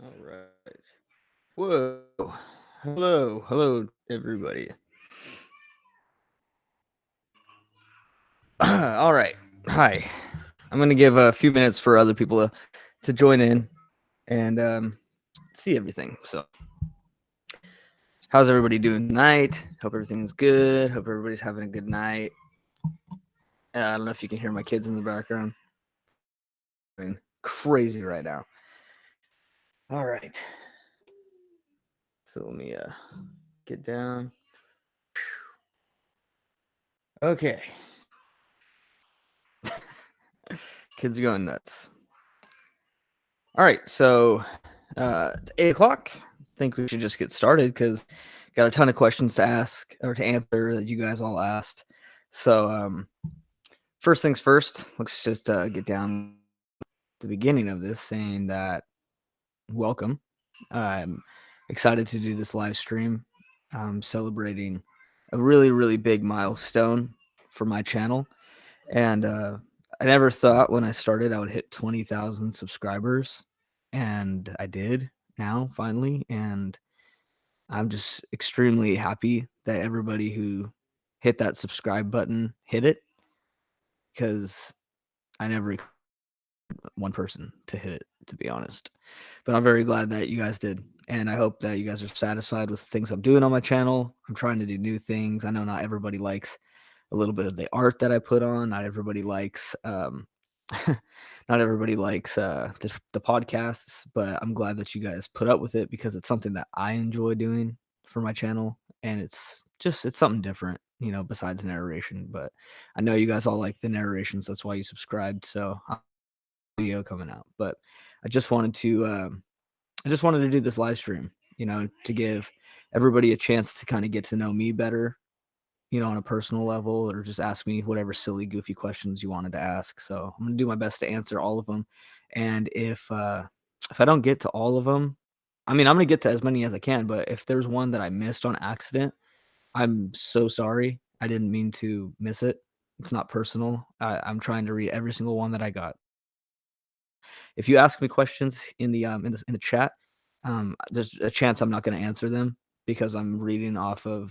All right. Whoa. Hello, everybody. All right. Hi. I'm gonna give a few minutes for other people to join in and see everything. So, how's everybody doing tonight? Hope everything's good. Hope everybody's having a good night. I don't know if you can hear my kids in the background. Going crazy right now. All right. So let me get down. Okay. Kids are going nuts. All right, so it's 8 o'clock. I think we should just get started because got a ton of questions to ask or to answer that you guys all asked. So first things first, let's just get down to the beginning of this, saying that welcome. I'm excited to do this live stream. I'm celebrating a really big milestone for my channel, and I never thought when I started I would hit 20,000 subscribers, and I did now finally. And I'm just extremely happy that everybody who hit that subscribe button hit it, because I never one person to hit it, to be honest. But I'm very glad that you guys did. And I hope that you guys are satisfied with things I'm doing on my channel. I'm trying to do new things. I know not everybody likes a little bit of the art that I put on. Not everybody likes not everybody likes the podcasts, but I'm glad that you guys put up with it because it's something that I enjoy doing for my channel, and it's something different, besides narration. But I know you guys all like the narrations. That's why you subscribed. So video coming out. But I just wanted to do this live stream, to give everybody a chance to kind of get to know me better, on a personal level, or just ask me whatever silly, goofy questions you wanted to ask. So I'm gonna do my best to answer all of them. And if I don't get to all of them, I mean, I'm gonna get to as many as I can. But if there's one that I missed on accident, I'm so sorry. I didn't mean to miss it. It's not personal. I'm trying to read every single one that I got. If you ask me questions in the chat, there's a chance I'm not going to answer them because I'm reading off of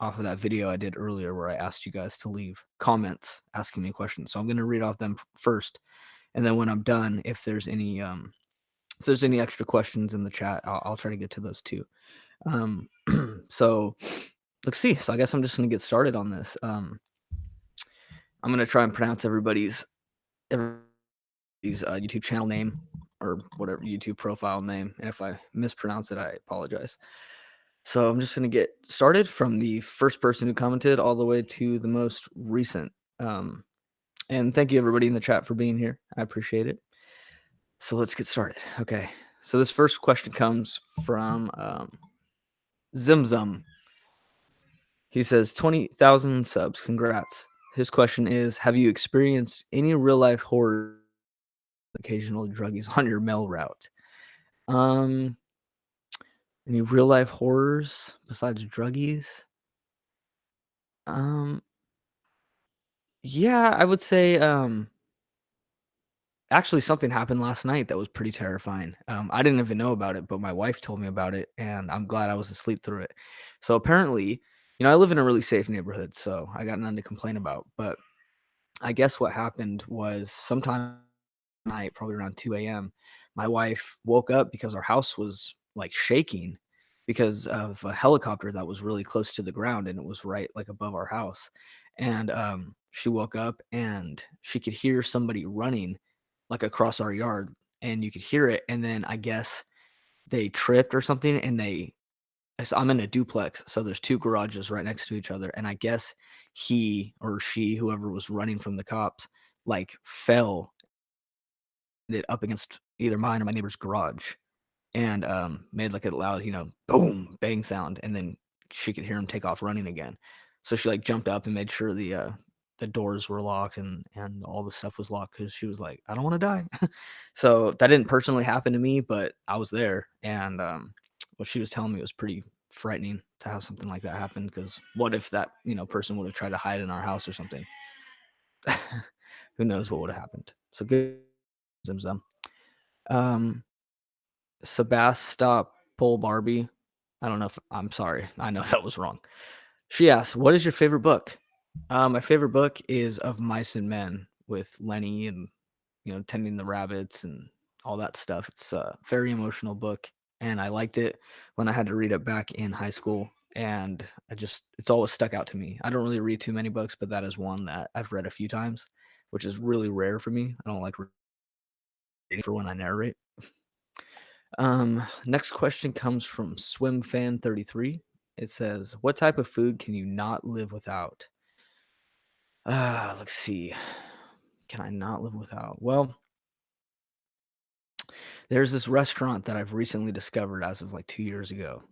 that video I did earlier where I asked you guys to leave comments asking me questions. So I'm going to read off them first, and then when I'm done, if there's any extra questions in the chat, I'll try to get to those too. Um, so let's see. So I guess I'm just going to get started on this. I'm going to try and pronounce everybody's YouTube channel name or whatever YouTube profile name, and if I mispronounce it, I apologize. So I'm just gonna get started from the first person who commented all the way to the most recent. And thank you everybody in the chat for being here. I appreciate it. So let's get started. Okay. So this first question comes from Zimzum. He says 20,000 subs. Congrats. His question is: have you experienced any real life horror, occasional druggies on your mail route? Um, any real life horrors besides druggies? Um, yeah, I would say actually something happened last night that was pretty terrifying. I didn't even know about it, but my wife told me about it, and I'm glad I was asleep through it. So apparently, I live in a really safe neighborhood, so I got nothing to complain about. But I guess what happened was sometime night, probably around 2 a.m., my wife woke up because our house was like shaking because of a helicopter that was really close to the ground, and it was right like above our house. And she woke up and she could hear somebody running like across our yard, and you could hear it. And then I guess they tripped or something, and I'm in a duplex, so there's two garages right next to each other, and I guess he or she, whoever was running from the cops, like fell it up against either mine or my neighbor's garage, and made like a loud, boom, bang sound, and then she could hear him take off running again. So she like jumped up and made sure the doors were locked and all the stuff was locked because she was like, I don't want to die. So that didn't personally happen to me, but I was there, and what she was telling me was pretty frightening to have something like that happen. Because what if that person would have tried to hide in our house or something? Who knows what would have happened? So good, Zimzum. Um, Sebastopol Barbie. I don't know if I'm sorry. I know that was wrong. She asks, "What is your favorite book?" My favorite book is Of Mice and Men with Lenny and tending the rabbits and all that stuff. It's a very emotional book, and I liked it when I had to read it back in high school. And it's always stuck out to me. I don't really read too many books, but that is one that I've read a few times, which is really rare for me. I don't like reading for when I narrate. Next question comes from SwimFan33. It says, "What type of food can you not live without?" Let's see. Can I not live without? Well, there's this restaurant that I've recently discovered as of like 2 years ago.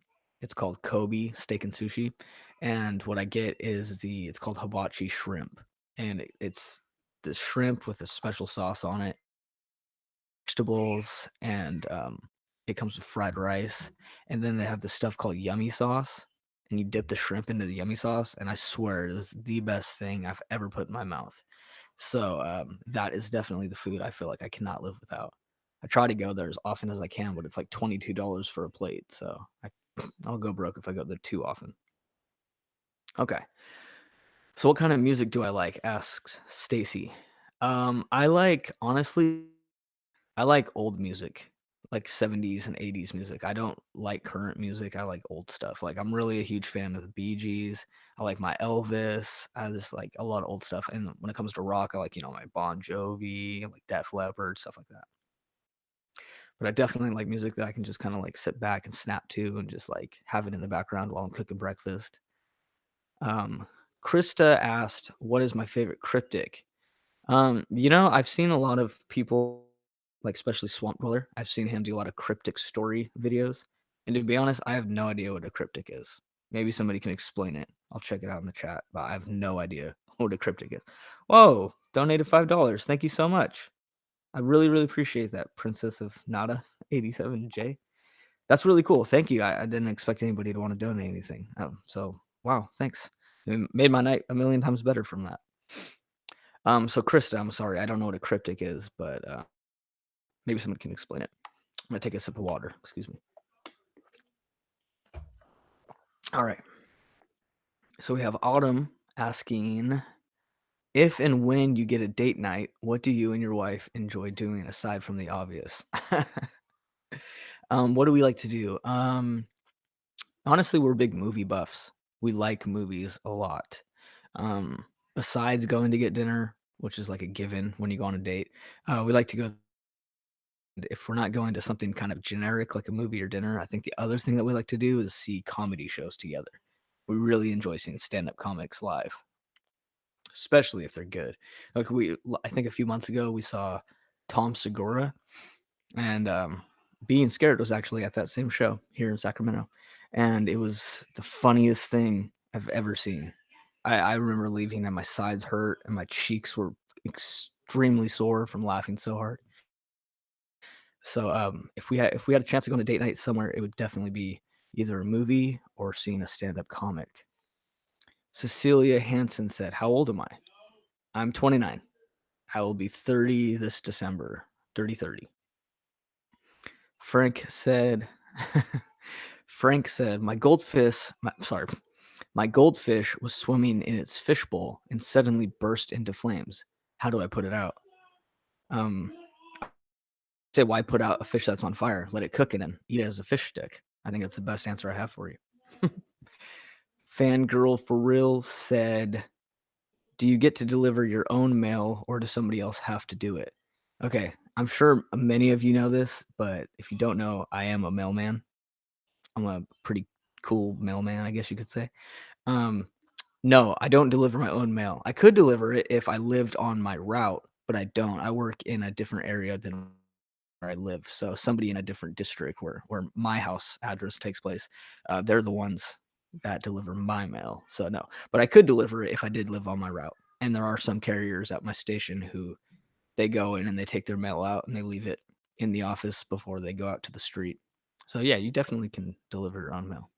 It's called Kobe Steak and Sushi, and what I get is it's called hibachi shrimp, and it's the shrimp with a special sauce on it, vegetables, and it comes with fried rice, and then they have this stuff called yummy sauce, and you dip the shrimp into the yummy sauce, and I swear it is the best thing I've ever put in my mouth. So that is definitely the food I feel like I cannot live without. I try to go there as often as I can, but it's like $22 for a plate, so I'll go broke if I go there too often. Okay, so what kind of music do I like? Asks Stacy. I like honestly I like old music, like 70s and 80s music. I don't like current music. I like old stuff. Like I'm really a huge fan of the Bee Gees. I like my Elvis. I just like a lot of old stuff. And when it comes to rock, I like, my Bon Jovi, like Def Leppard, stuff like that. But I definitely like music that I can just kind of like sit back and snap to and just like have it in the background while I'm cooking breakfast. Um, Krista asked, "What is my favorite cryptic?" I've seen a lot of people, like especially Swamp Dweller. I've seen him do a lot of cryptic story videos. And to be honest, I have no idea what a cryptic is. Maybe somebody can explain it. I'll check it out in the chat, but I have no idea what a cryptic is. Whoa, donated $5. Thank you so much. I really, really appreciate that, Princess of Nada 87J. That's really cool. Thank you. I didn't expect anybody to want to donate anything. So wow, thanks. It made my night a million times better from that. So Krista, I'm sorry, I don't know what a cryptic is, but maybe someone can explain it. I'm gonna take a sip of water. Excuse me. All right. So we have Autumn asking, if and when you get a date night, what do you and your wife enjoy doing aside from the obvious? What do we like to do? Honestly, we're big movie buffs. We like movies a lot. Um, Besides going to get dinner, which is like a given when you go on a date, we like to go. If we're not going to something kind of generic like a movie or dinner, I think the other thing that we like to do is see comedy shows together. We really enjoy seeing stand-up comics live, especially if they're good. Like I think a few months ago we saw Tom Segura, and Being Scared was actually at that same show here in Sacramento, and it was the funniest thing I've ever seen. I remember leaving and my sides hurt and my cheeks were extremely sore from laughing so hard. So, if we had a chance to go on a date night somewhere, it would definitely be either a movie or seeing a stand-up comic. Cecilia Hansen said, "How old am I?" I'm 29. I will be 30 this December. 30. Frank said, Frank said, my goldfish was swimming in its fishbowl and suddenly burst into flames. How do I put it out? Um, Say, why put out a fish that's on fire? Let it cook and then eat it as a fish stick. I think that's the best answer I have for you. Fangirl for real said, "Do you get to deliver your own mail or does somebody else have to do it?" Okay, I'm sure many of you know this, but if you don't know, I am a mailman. I'm a pretty cool mailman, I guess you could say. Um, no, I don't deliver my own mail. I could deliver it if I lived on my route, but I don't. I work in a different area than where I live. So somebody in a different district where my house address takes place, they're the ones that deliver my mail. So no, but I could deliver it if I did live on my route. And there are some carriers at my station who they go in and they take their mail out and they leave it in the office before they go out to the street. So yeah, you definitely can deliver your own mail.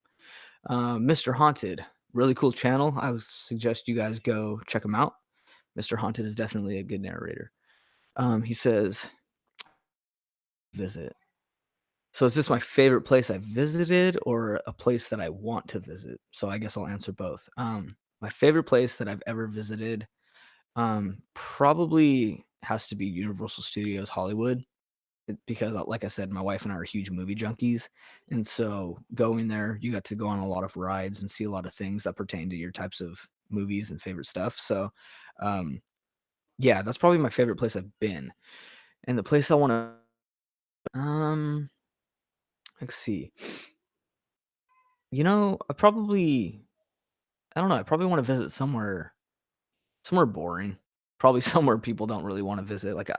Mr. Haunted, really cool channel. I would suggest you guys go check him out. Mr. Haunted is definitely a good narrator. He says, visit. So is this my favorite place I've visited or a place that I want to visit? So I guess I'll answer both. My favorite place that I've ever visited, probably has to be Universal Studios Hollywood. Because, like I said, my wife and I are huge movie junkies, and so going there, you got to go on a lot of rides and see a lot of things that pertain to your types of movies and favorite stuff. So, um, yeah, that's probably my favorite place I've been. And the place I want to, let's see, I don't know, I probably want to visit somewhere boring, probably somewhere people don't really wanna visit, like,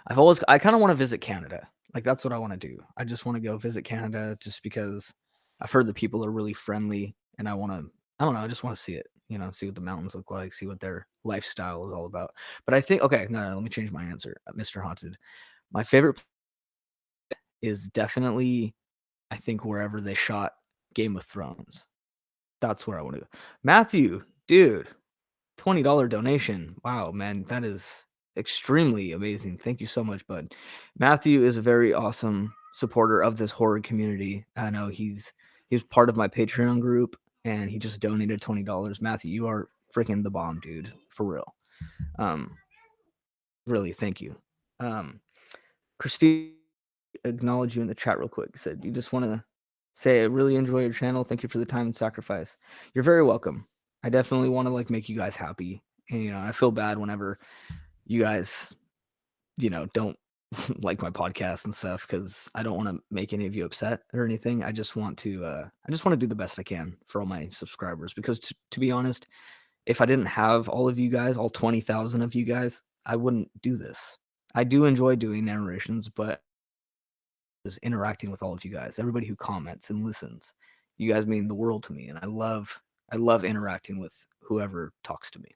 I kinda wanna visit Canada, like, that's what I wanna do. I just wanna go visit Canada just because I've heard that people are really friendly, and I don't know, I just wanna see it, see what the mountains look like, see what their lifestyle is all about. But I think okay, no, let me change my answer, Mr. Haunted. My favorite is definitely, I think, wherever they shot Game of Thrones. That's where I wanna go. Matthew, dude, $20 donation. Wow, man, that is extremely amazing. Thank you so much, bud. Matthew is a very awesome supporter of this horror community. I know he's part of my Patreon group and he just donated $20. Matthew, you are freaking the bomb, dude. For real. Um, really, thank you. Christine acknowledge you in the chat real quick. Said you just want to say I really enjoy your channel. Thank you for the time and sacrifice. You're very welcome. I definitely want to make you guys happy. And I feel bad whenever you guys, don't like my podcast and stuff because I don't want to make any of you upset or anything. I just want to do the best I can for all my subscribers because to be honest, if I didn't have all of you guys, all 20,000 of you guys, I wouldn't do this. I do enjoy doing narrations, but is interacting with all of you guys, everybody who comments and listens. You guys mean the world to me, and I love interacting with whoever talks to me.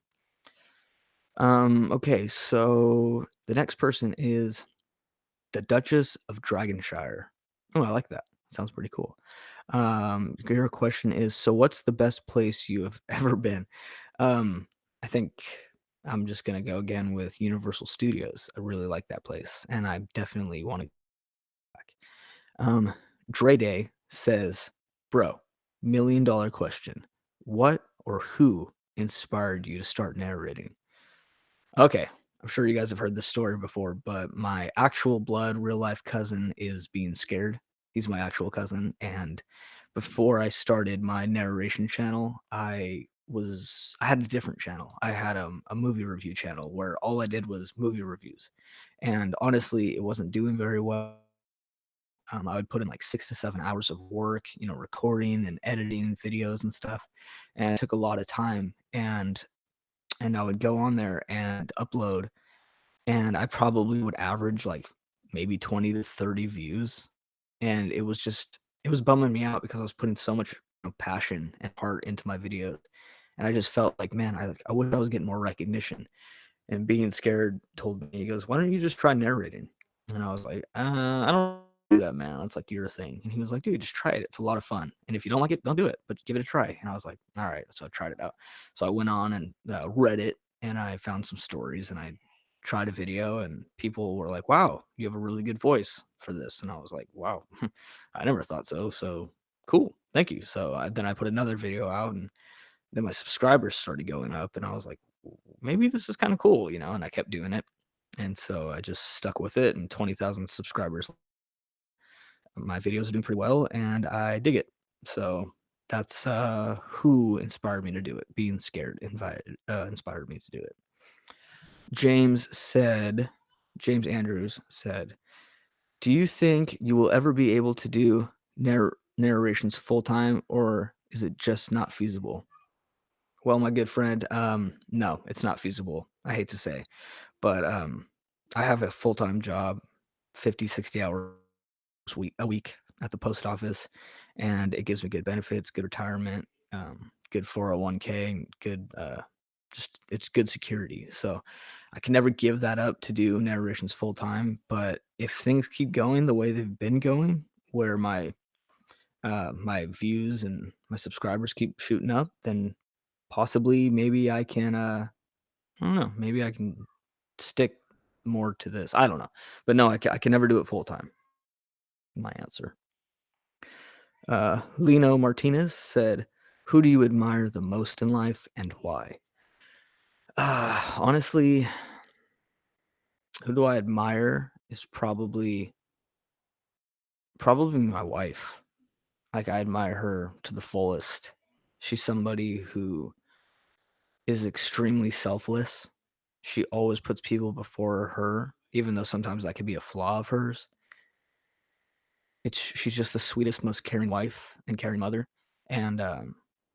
Okay, so the next person is the Duchess of Dragonshire. Oh, I like that. Sounds pretty cool. Your question is, so what's the best place you have ever been? I think I'm just gonna go again with Universal Studios. I really like that place, and I definitely want to go back. Dre Day says, "Bro, $1 million question. What or who inspired you to start narrating?" Okay, I'm sure you guys have heard this story before, but my actual blood, real life cousin is being scared. He's my actual cousin, and before I started my narration channel, I had a different channel. I had a movie review channel where all I did was movie reviews, and honestly, it wasn't doing very well. I would put in like 6 to 7 hours of work, recording and editing videos and stuff, and it took a lot of time. And I would go on there and upload, and I probably would average like maybe 20 to 30 views. And it was bumming me out because I was putting so much passion and heart into my videos. And I just felt like, man, I wish I was getting more recognition. And being scared told me, he goes, "Why don't you just try narrating?" And I was like, I don't do that, man. That's like your thing. And he was like, "Dude, just try it. It's a lot of fun. And if you don't like it, don't do it, but give it a try." And I was like, all right. So I tried it out. So I went on and read it and I found some stories and I tried a video and people were like, "Wow, you have a really good voice for this." And I was like, "Wow, I never thought so." So cool. Thank you. So then I put another video out and then my subscribers started going up and I was like, maybe this is kind of cool, and I kept doing it. And so I just stuck with it and 20,000 subscribers. My videos are doing pretty well and I dig it. So that's who inspired me to do it. Being scared inspired me to do it. James said, James Andrews said, "Do you think you will ever be able to do narrations full time or is it just not feasible?" Well, my good friend, no, it's not feasible. I hate to say, but I have a full-time job, 50, 60 hours a week at the post office, and it gives me good benefits, good retirement, good 401k, and good just it's good security. So I can never give that up to do narrations full time. But if things keep going the way they've been going, where my views and my subscribers keep shooting up, then possibly maybe I can I don't know, maybe I can stick more to this. I don't know. But no, I can never do it full time. My answer. Lino Martinez said, "Who do you admire the most in life and why?" Honestly, who do I admire is probably my wife. Like, I admire her to the fullest. She's somebody who is extremely selfless. She always puts people before her, even though sometimes that could be a flaw of hers. She's just the sweetest, most caring wife and caring mother, and,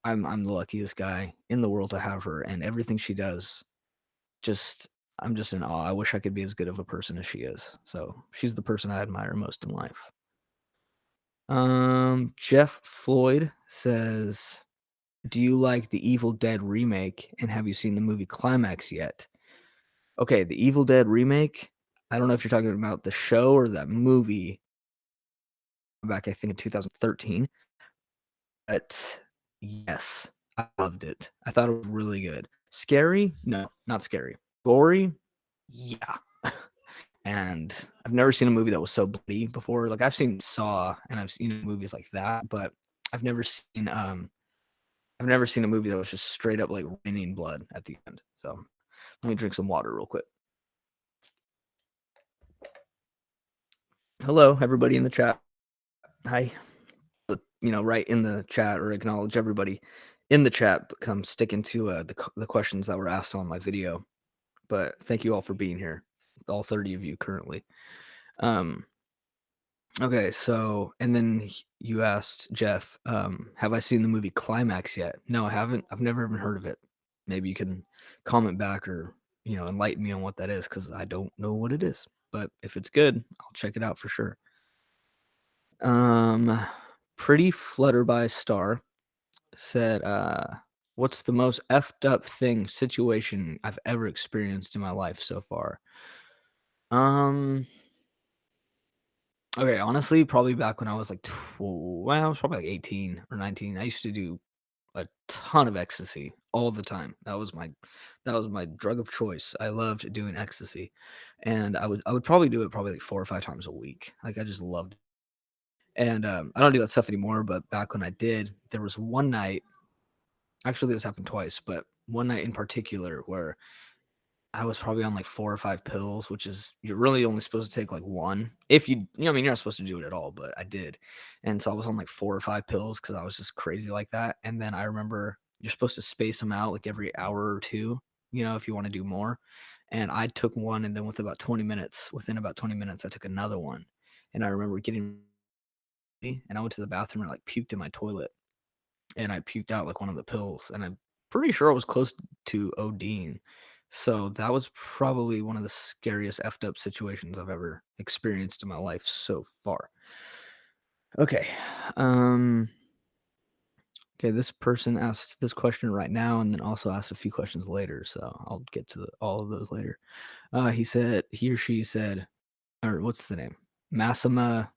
I'm the luckiest guy in the world to have her, and everything she does, just I'm just in awe. I wish I could be as good of a person as she is. So, she's the person I admire most in life. Jeff Floyd says, "Do you like the Evil Dead remake, and have you seen the movie Climax yet?" Okay, the Evil Dead remake, I don't know if you're talking about the show or that movie back, I think, in 2013, but yes, I loved it. I thought it was really good. Scary? No, not scary. Gory? Yeah. And I've never seen a movie that was so bloody before. Like, I've seen Saw and I've seen movies like that, but I've never seen, I've never seen a movie that was just straight up, like, raining blood at the end. So, let me drink some water real quick. Hello, everybody in the chat. Hi. Right in the chat or acknowledge everybody in the chat, but come sticking to the questions that were asked on my video. But thank you all for being here, all 30 of you currently. Okay, so and then you asked Jeff, have I seen the movie Climax yet? No, I haven't. I've never even heard of it. Maybe you can comment back or enlighten me on what that is because I don't know what it is. But if it's good, I'll check it out for sure. Um, Pretty Flutterby Star said, "What's the most effed up situation I've ever experienced in my life so far?" Um, okay, honestly, probably back when I was like, I was probably like 18 or 19. I used to do a ton of ecstasy all the time. That was my drug of choice. I loved doing ecstasy, and I would probably do it probably like 4 or 5 times a week. Like, I just loved it. And I don't do that stuff anymore. But back when I did, there was one night. Actually, this happened twice, but one night in particular where I was probably on like 4 or 5 pills, which is you're really only supposed to take like one. If I mean, you're not supposed to do it at all, but I did. And so I was on like 4 or 5 pills because I was just crazy like that. And then I remember you're supposed to space them out like every hour or two, if you want to do more. And I took one, and then within about 20 minutes, I took another one. And I remember and I went to the bathroom and like puked in my toilet, and I puked out like one of the pills, and I'm pretty sure I was close to ODing. So that was probably one of the scariest effed up situations I've ever experienced in my life so far. Okay. Um okay, this person asked this question right now and then also asked a few questions later, so I'll get to all of those later. He or she said, or what's the name? Massima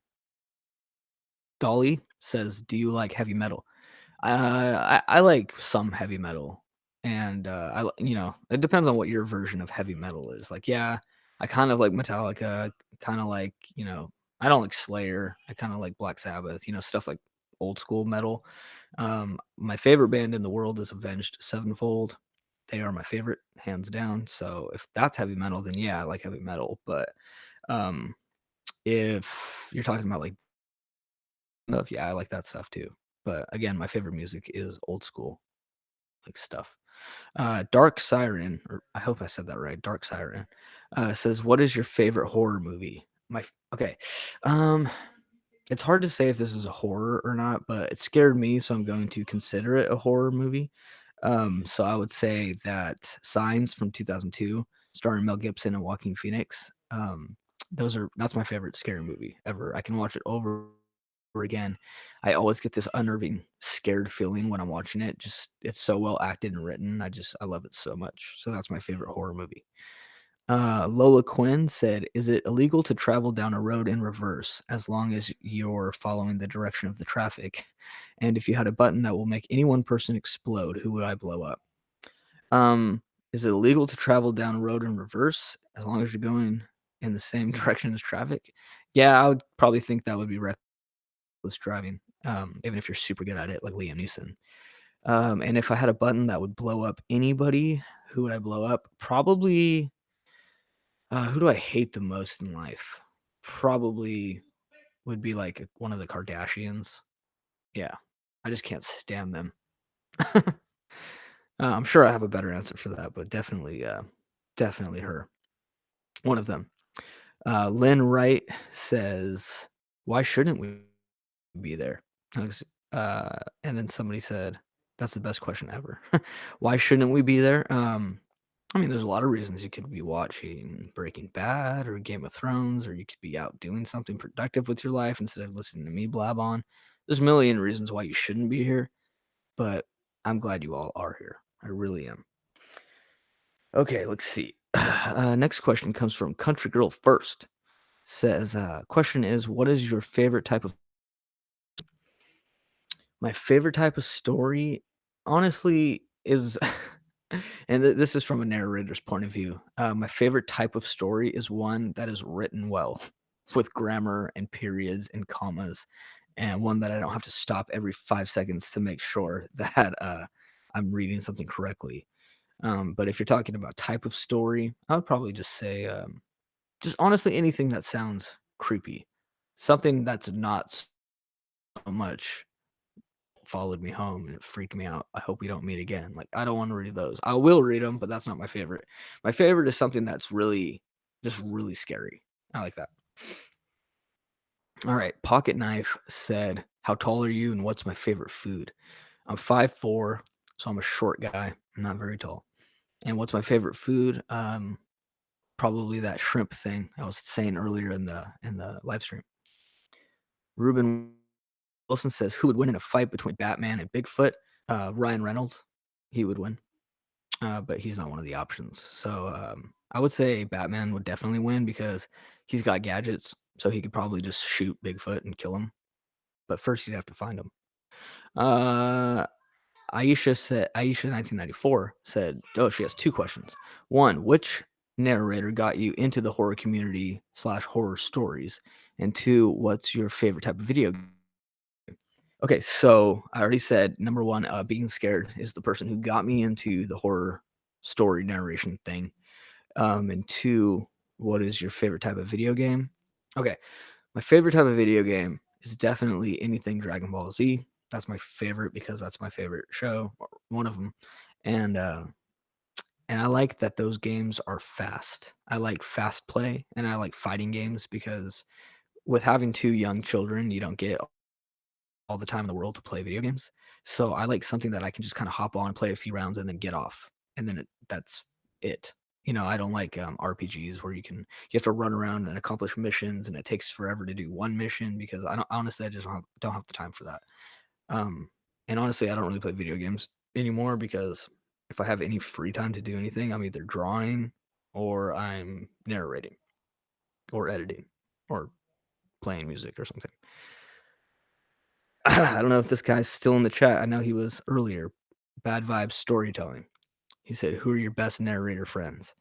Dolly says, "Do you like heavy metal?" I like some heavy metal, and it depends on what your version of heavy metal is. Like, yeah, I kind of like Metallica, kind of like I don't like Slayer. I kind of like Black Sabbath, stuff like old school metal. My favorite band in the world is Avenged Sevenfold. They are my favorite, hands down. So if that's heavy metal, then yeah, I like heavy metal. But um, if you're talking about like stuff, yeah, I like that stuff too. But again, my favorite music is old school like stuff. Dark Siren, or I hope I said that right. Dark Siren says, "What is your favorite horror movie?" Okay. Um, it's hard to say if this is a horror or not, but it scared me, so I'm going to consider it a horror movie. So I would say that Signs from 2002, starring Mel Gibson and Joaquin Phoenix. That's my favorite scary movie ever. I can watch it over again. I always get this unnerving, scared feeling when I'm watching it. Just it's so well acted and written. I love it so much. So that's my favorite horror movie. Lola Quinn said, "Is it illegal to travel down a road in reverse as long as you're following the direction of the traffic? And if you had a button that will make any one person explode, who would I blow up?" Um, is it illegal to travel down a road in reverse as long as you're going in the same direction as traffic? Yeah, I would probably think that would be reckless driving. even if you're super good at it, like Liam Neeson. And if I had a button that would blow up anybody, who would I blow up? Probably, who do I hate the most in life? Probably would be like one of the Kardashians. Yeah, I just can't stand them. I'm sure I have a better answer for that, but definitely her. One of them. Lynn Wright says, "Why shouldn't we be there?" I was, and then somebody said, "That's the best question ever." Why shouldn't we be there? I mean, there's a lot of reasons you could be watching Breaking Bad or Game of Thrones, or you could be out doing something productive with your life instead of listening to me blab on. There's a million reasons why you shouldn't be here, but I'm glad you all are here. I really am. Okay, let's see. Next question comes from Country Girl First. Says, question is, what is your favorite type of my favorite type of story? Honestly, is and this is from a narrator's point of view. My favorite type of story is one that is written well, with grammar and periods and commas, and one that I don't have to stop every 5 seconds to make sure that I'm reading something correctly. But if you're talking about type of story, I would probably just say just honestly anything that sounds creepy, something that's not so much followed me home and it freaked me out. I hope we don't meet again. Like, I don't want to read those. I will read them, but that's not my favorite. My favorite is something that's really, just really scary. I like that. All right. Pocket Knife said, "How tall are you and what's my favorite food?" I'm 5'4", so I'm a short guy. I'm not very tall. And what's my favorite food? Probably that shrimp thing I was saying earlier in the live stream. Ruben Wilson says, "Who would win in a fight between Batman and Bigfoot?" Ryan Reynolds. He would win, but he's not one of the options. So I would say Batman would definitely win because he's got gadgets, so he could probably just shoot Bigfoot and kill him. But first, you'd have to find him. Uh, Aisha 1994 said, "Oh, she has two questions. One, which narrator got you into the horror community slash horror stories? And two, what's your favorite type of video game?" Okay, so I already said number one, being scared is the person who got me into the horror story narration thing. And two, what is your favorite type of video game? Okay, my favorite type of video game is definitely anything Dragon Ball Z. That's my favorite because that's my favorite show, or one of them. And and I like that those games are fast. I like fast play and I like fighting games because with having two young children, you don't get all the time in the world to play video games. So I like something that I can just kind of hop on, play a few rounds, and then get off, and then that's it. I don't like RPGs where you have to run around and accomplish missions, and it takes forever to do one mission because I don't honestly I just don't have the time for that. Um, and honestly, I don't really play video games anymore because if I have any free time to do anything, I'm either drawing or I'm narrating or editing or playing music or something. I don't know if this guy's still in the chat. I know he was earlier. Bad Vibes Storytelling. He said, "Who are your best narrator friends?"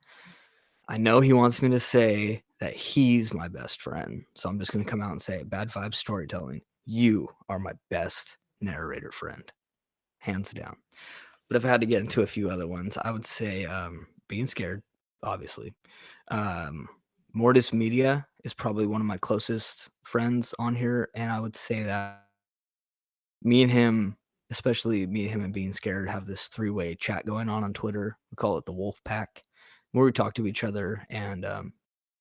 I know he wants me to say that he's my best friend. So I'm just going to come out and say, Bad Vibes Storytelling, you are my best narrator friend, hands down. But if I had to get into a few other ones, I would say Being Scared, obviously. Um, Mortis Media is probably one of my closest friends on here. And I would say that me and him, especially me and him and Being Scared, have this three-way chat going on Twitter. We call it the Wolf Pack, where we talk to each other. And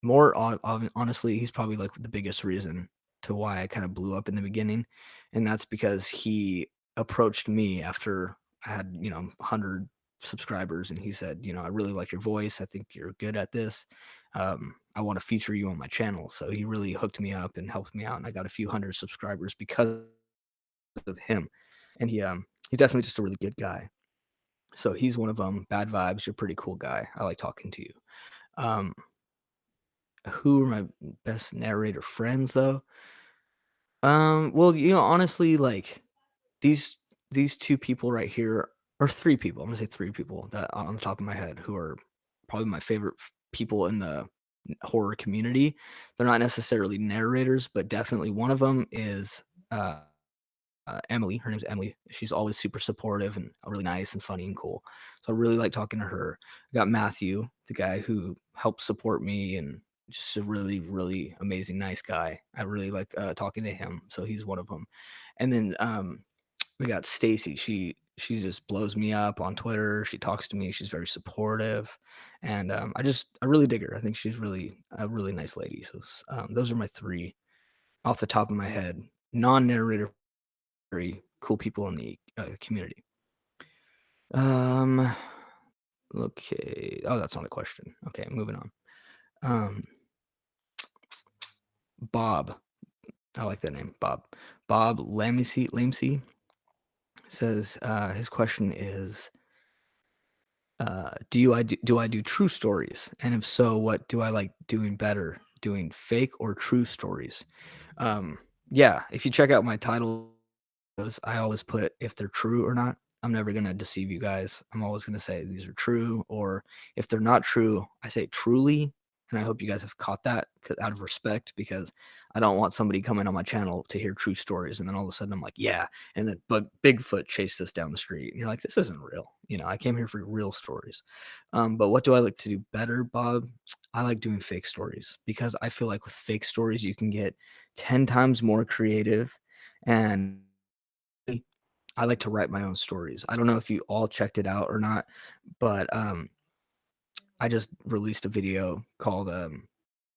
honestly, he's probably like the biggest reason to why I kind of blew up in the beginning, and that's because he approached me after I had 100 subscribers, and he said, "I really like your voice. I think you're good at this. I want to feature you on my channel." So he really hooked me up and helped me out, and I got a few hundred subscribers because of him. And he's definitely just a really good guy. So he's one of them. Bad Vibes, you're a pretty cool guy. I like talking to you. Um, who are my best narrator friends though? Well, honestly, like these these two people right here, or three people. I'm gonna say three people that on the top of my head who are probably my favorite people in the horror community. They're not necessarily narrators, but definitely one of them is Emily. Her name's Emily. She's always super supportive and really nice and funny and cool. So I really like talking to her. I got Matthew, the guy who helps support me and just a really, really amazing, nice guy. I really like talking to him. So he's one of them. And then we got Stacy. She just blows me up on Twitter. She talks to me. She's very supportive, and I really dig her. I think she's really a really nice lady. So those are my three off the top of my head, non-narrator, very cool people in the community. Um, okay. Oh, that's not a question. Okay, moving on. Um, Bob. I like that name, Bob. Bob Lamsey says his question is, do I do true stories? And if so, what do I like doing better, doing fake or true stories? Um, yeah, if you check out my title, I always put if they're true or not. I'm never gonna deceive you guys. I'm always gonna say these are true, or if they're not true, I say truly. And I hope you guys have caught that out of respect, because I don't want somebody coming on my channel to hear true stories and then all of a sudden I'm like, yeah, and then Bigfoot chased us down the street, and you're like, this isn't real. I came here for real stories. But what do I like to do better, Bob? I like doing fake stories, because I feel like with fake stories you can get 10 times more creative, and I like to write my own stories. I don't know if you all checked it out or not, but I just released a video called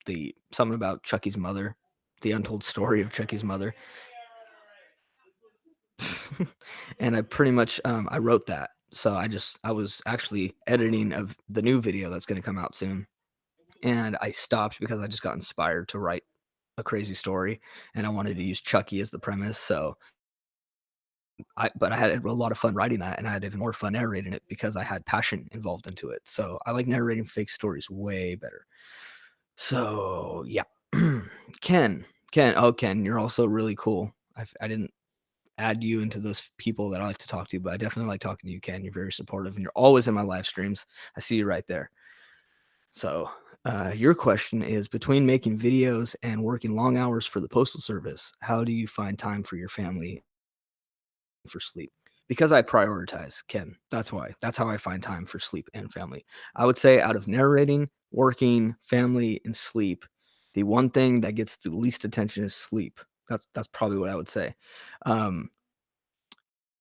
the something about Chucky's mother, the untold story of Chucky's mother. And I pretty much I wrote that. So I was actually editing of the new video that's going to come out soon, and I stopped because I just got inspired to write a crazy story, and I wanted to use Chucky as the premise. So but I had a lot of fun writing that, and I had even more fun narrating it because I had passion involved into it. So I like narrating fake stories way better. So yeah, Ken, you're also really cool. I didn't add you into those people that I like to talk to, but I definitely like talking to you, Ken. You're very supportive, and you're always in my live streams. I see you right there. So your question is, between making videos and working long hours for the postal service, how do you find time for your family, for sleep? Because I prioritize, Ken. That's why. That's how I find time for sleep and family. I would say, out of narrating, working, family, and sleep, the one thing that gets the least attention is sleep. That's probably what I would say. Um,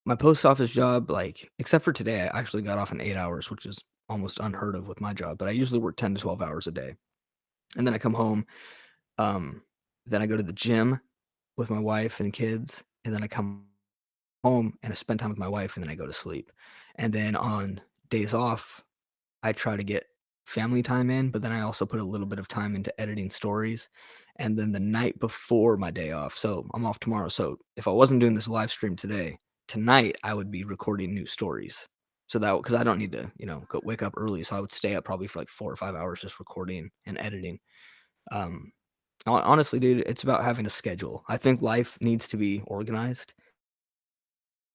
my post office job, like, except for today, I actually got off in 8 hours, which is almost unheard of with my job. But I usually work 10 to 12 hours a day, and then I come home. Um, then I go to the gym with my wife and kids, and then I come home and I spend time with my wife, and then I go to sleep. And then on days off, I try to get family time in, but then I also put a little bit of time into editing stories. And then the night before my day off, so I'm off tomorrow. So if I wasn't doing this live stream today, tonight I would be recording new stories. So that, because I don't need to, go wake up early. So I would stay up probably for like 4 or 5 hours just recording and editing. Um, Honestly, dude, it's about having a schedule. I think life needs to be organized.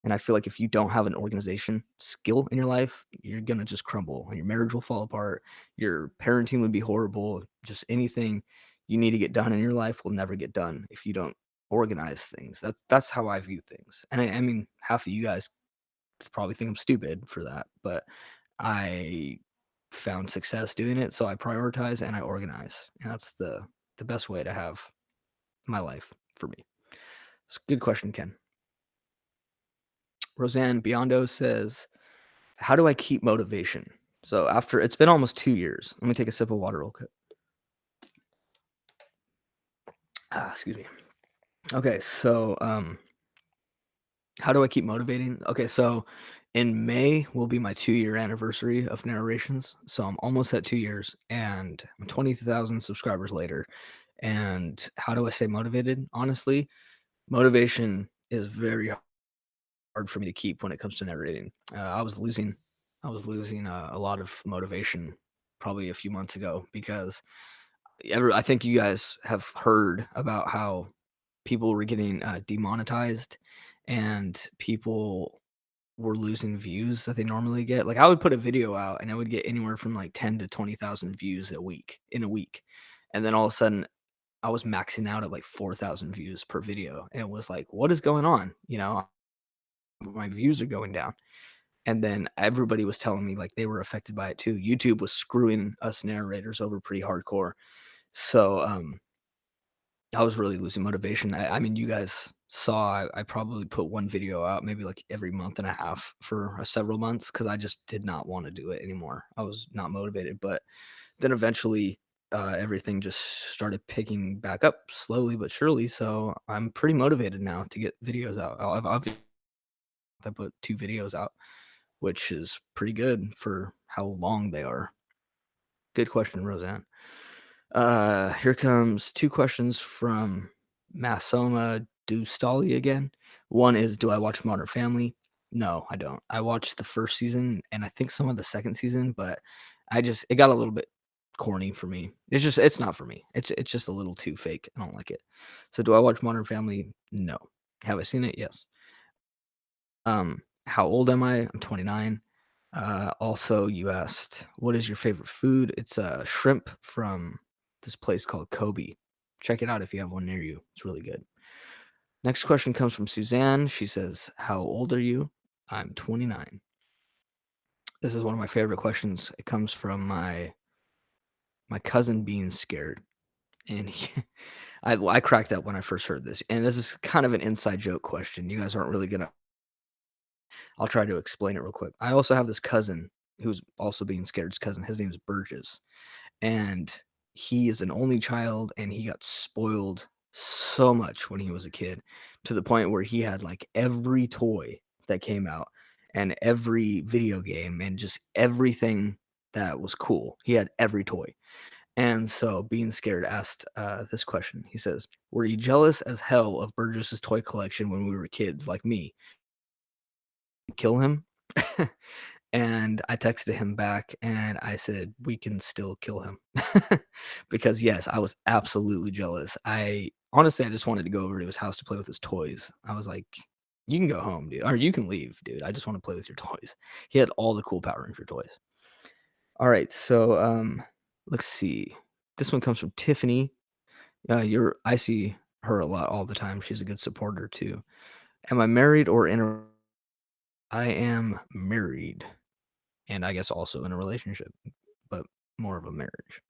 And I feel like if you don't have an organization skill in your life, you're gonna just crumble, and your marriage will fall apart. Your parenting would be horrible. Just anything you need to get done in your life will never get done if you don't organize things. That's how I view things. And I mean, half of you guys probably think I'm stupid for that, but I found success doing it. So I prioritize and I organize. And that's the best way to have my life for me. It's a good question, Ken. Roseanne Biondo says, how do I keep motivation? So after it's been almost 2 years. Let me take a sip of water real quick. Excuse me. Okay, so how do I keep motivating? Okay, so in May will be my 2-year anniversary of narrations. So I'm almost at 2 years, and I'm 20,000 subscribers later. And how do I stay motivated? Honestly, motivation is very hard for me to keep when it comes to narrating. I was losing a lot of motivation probably a few months ago, because I think you guys have heard about how people were getting demonetized, and people were losing views that they normally get. Like, I would put a video out and I would get anywhere from like 10 to 20,000 views in a week, and then all of a sudden I was maxing out at like 4,000 views per video, and it was like, what is going on? My views are going down. And then everybody was telling me like they were affected by it too. YouTube was screwing us narrators over pretty hardcore. So I was really losing motivation. I mean, you guys saw I probably put one video out maybe like every month and a half for several months because I just did not want to do it anymore. I was not motivated. But then eventually everything just started picking back up slowly but surely. So I'm pretty motivated now to get videos out. I put 2 videos out, which is pretty good for how long they are. Good question, Roseanne. Here comes 2 questions from Masoma Dustali again. One is, do I watch Modern Family? No, I don't. I watched the first season and I think some of the second season, but it got a little bit corny for me. It's not for me. It's just a little too fake. I don't like it. So do I watch Modern Family? No. Have I seen it? Yes. How old am I? I'm 29. Also, you asked, what is your favorite food? It's a shrimp from this place called Kobe. Check it out if you have one near you. It's really good. Next question comes from Suzanne. She says, how old are you? I'm 29. This is one of my favorite questions. It comes from my cousin being scared. And I cracked up when I first heard this. And this is kind of an inside joke question. You guys aren't really gonna I'll try to explain it real quick. I also have this cousin who's also being scared's cousin. His name is Burgess, and he is an only child, and he got spoiled so much when he was a kid to the point where he had like every toy that came out and every video game and just everything that was cool. He had every toy. And so being scared asked this question. He says, were you jealous as hell of Burgess's toy collection when we were kids like me? Kill him? And I texted him back and I said, "We can still kill him." Because, yes, I was absolutely jealous. I just wanted to go over to his house to play with his toys. I was like, "You can go home, dude, or you can leave, dude. I just wanna play with your toys." He had all the cool Power Ranger toys. Alright, so, let's see. This one comes from Tiffany. I see her a lot all the time. She's a good supporter too. Am I married or in a I am married. And I guess also in a relationship, but more of a marriage.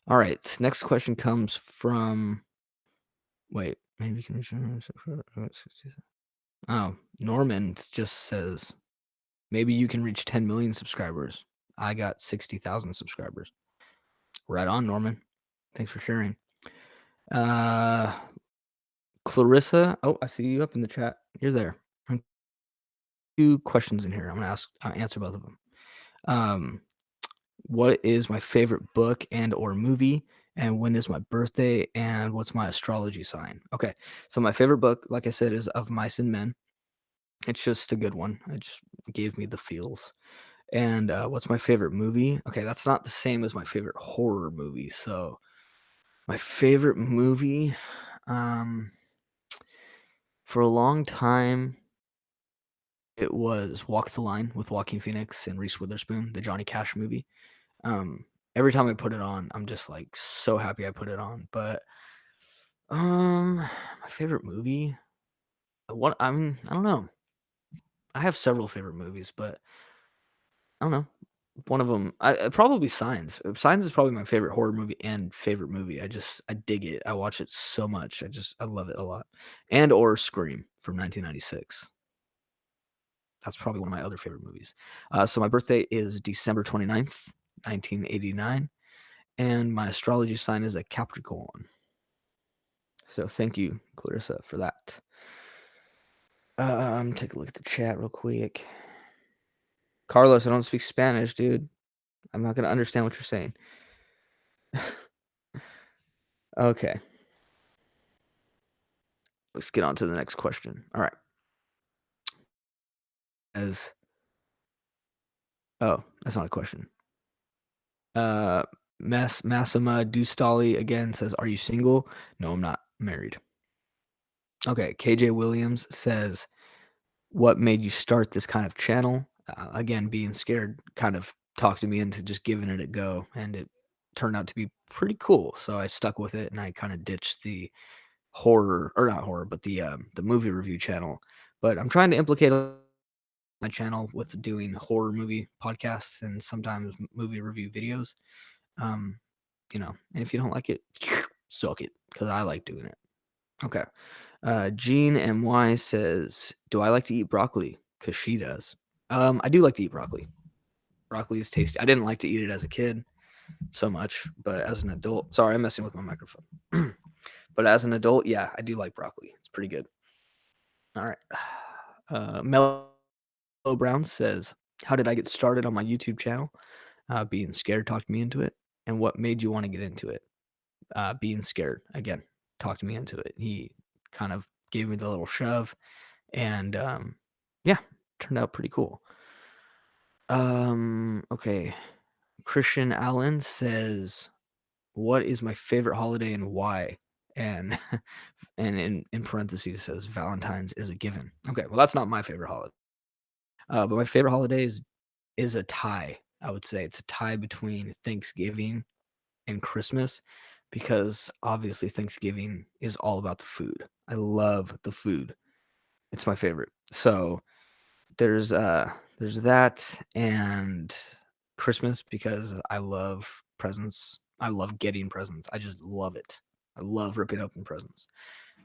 All right, next question comes from wait, maybe you can oh, Norman just says, "Maybe you can reach 10 million subscribers." I got 60,000 subscribers. Right on, Norman. Thanks for sharing. Uh, Clarissa, oh, I see you up in the chat. You're there. 2 questions in here. I'm gonna answer both of them. Um, what is my favorite book and or movie, and when is my birthday, and what's my astrology sign? Okay, so my favorite book, like I said, is Of Mice and Men. It's just a good one. It just gave me the feels. And what's my favorite movie? Okay, that's not the same as my favorite horror movie. So my favorite movie, um, for a long time, it was Walk the Line with Joaquin Phoenix and Reese Witherspoon, the Johnny Cash movie. Um, every time I put it on, I'm just, like, so happy I put it on, but, my favorite movie? I don't know. I have several favorite movies, but I don't know. One of them, probably Signs. Signs is probably my favorite horror movie and favorite movie. I dig it. I watch it so much. I love it a lot. And or Scream from 1996. That's probably one of my other favorite movies. So my birthday is December 29th, 1989. And my astrology sign is a Capricorn. So thank you, Clarissa, for that. Take a look at the chat real quick. Carlos, I don't speak Spanish, dude. I'm not gonna understand what you're saying. Okay. Let's get on to the next question. All right. As oh, that's not a question. Uh Massima Dustali again says, "Are you single?" No, I'm not married. Okay, KJ Williams says, what made you start this kind of channel? Again, being scared kind of talked me into just giving it a go, and it turned out to be pretty cool. So I stuck with it and I kind of ditched the horror or not horror, but the movie review channel. But I'm trying to implicate my channel with doing horror movie podcasts and sometimes movie review videos. Um, and if you don't like it, suck it because I like doing it. Okay. Jean MY says, "Do I like to eat broccoli?" Because she does. I do like to eat broccoli. Broccoli is tasty. I didn't like to eat it as a kid so much, but as an adult, sorry, I'm messing with my microphone. But as an adult, yeah, I do like broccoli. It's pretty good. All right. Mellow Brown says, "How did I get started on my YouTube channel? Being scared talked me into it. And what made you want to get into it? Being scared again talked me into it. He kind of gave me the little shove, and yeah, turned out pretty cool." Okay. Christian Allen says, "What is my favorite holiday and why?" And and in parentheses says Valentine's is a given. Okay, well that's not my favorite holiday. But my favorite holiday is a tie. I would say it's a tie between Thanksgiving and Christmas because obviously Thanksgiving is all about the food. I love the food. It's my favorite. So there's that and Christmas because I love presents. I love getting presents. I just love it. I love ripping open presents.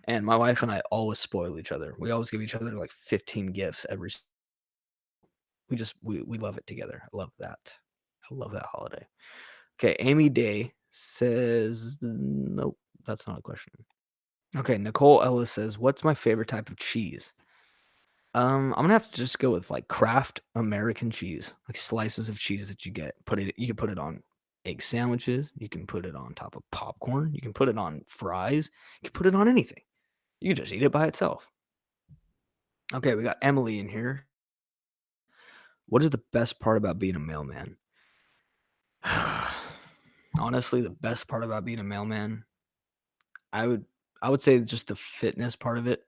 And my wife and I always spoil each other. We always give each other like 15 gifts we love it together. I love that. I love that holiday. Okay, Amy Day says nope, that's not a question. Okay, Nicole Ellis says, "What's my favorite type of cheese?" I'm gonna have to just go with like Kraft American cheese, like slices of cheese that you get. You can put it on egg sandwiches. You can put it on top of popcorn. You can put it on fries. You can put it on anything. You can just eat it by itself. Okay, we got Emily in here. What is the best part about being a mailman? Honestly, the best part about being a mailman, I would I would say just the fitness part of it,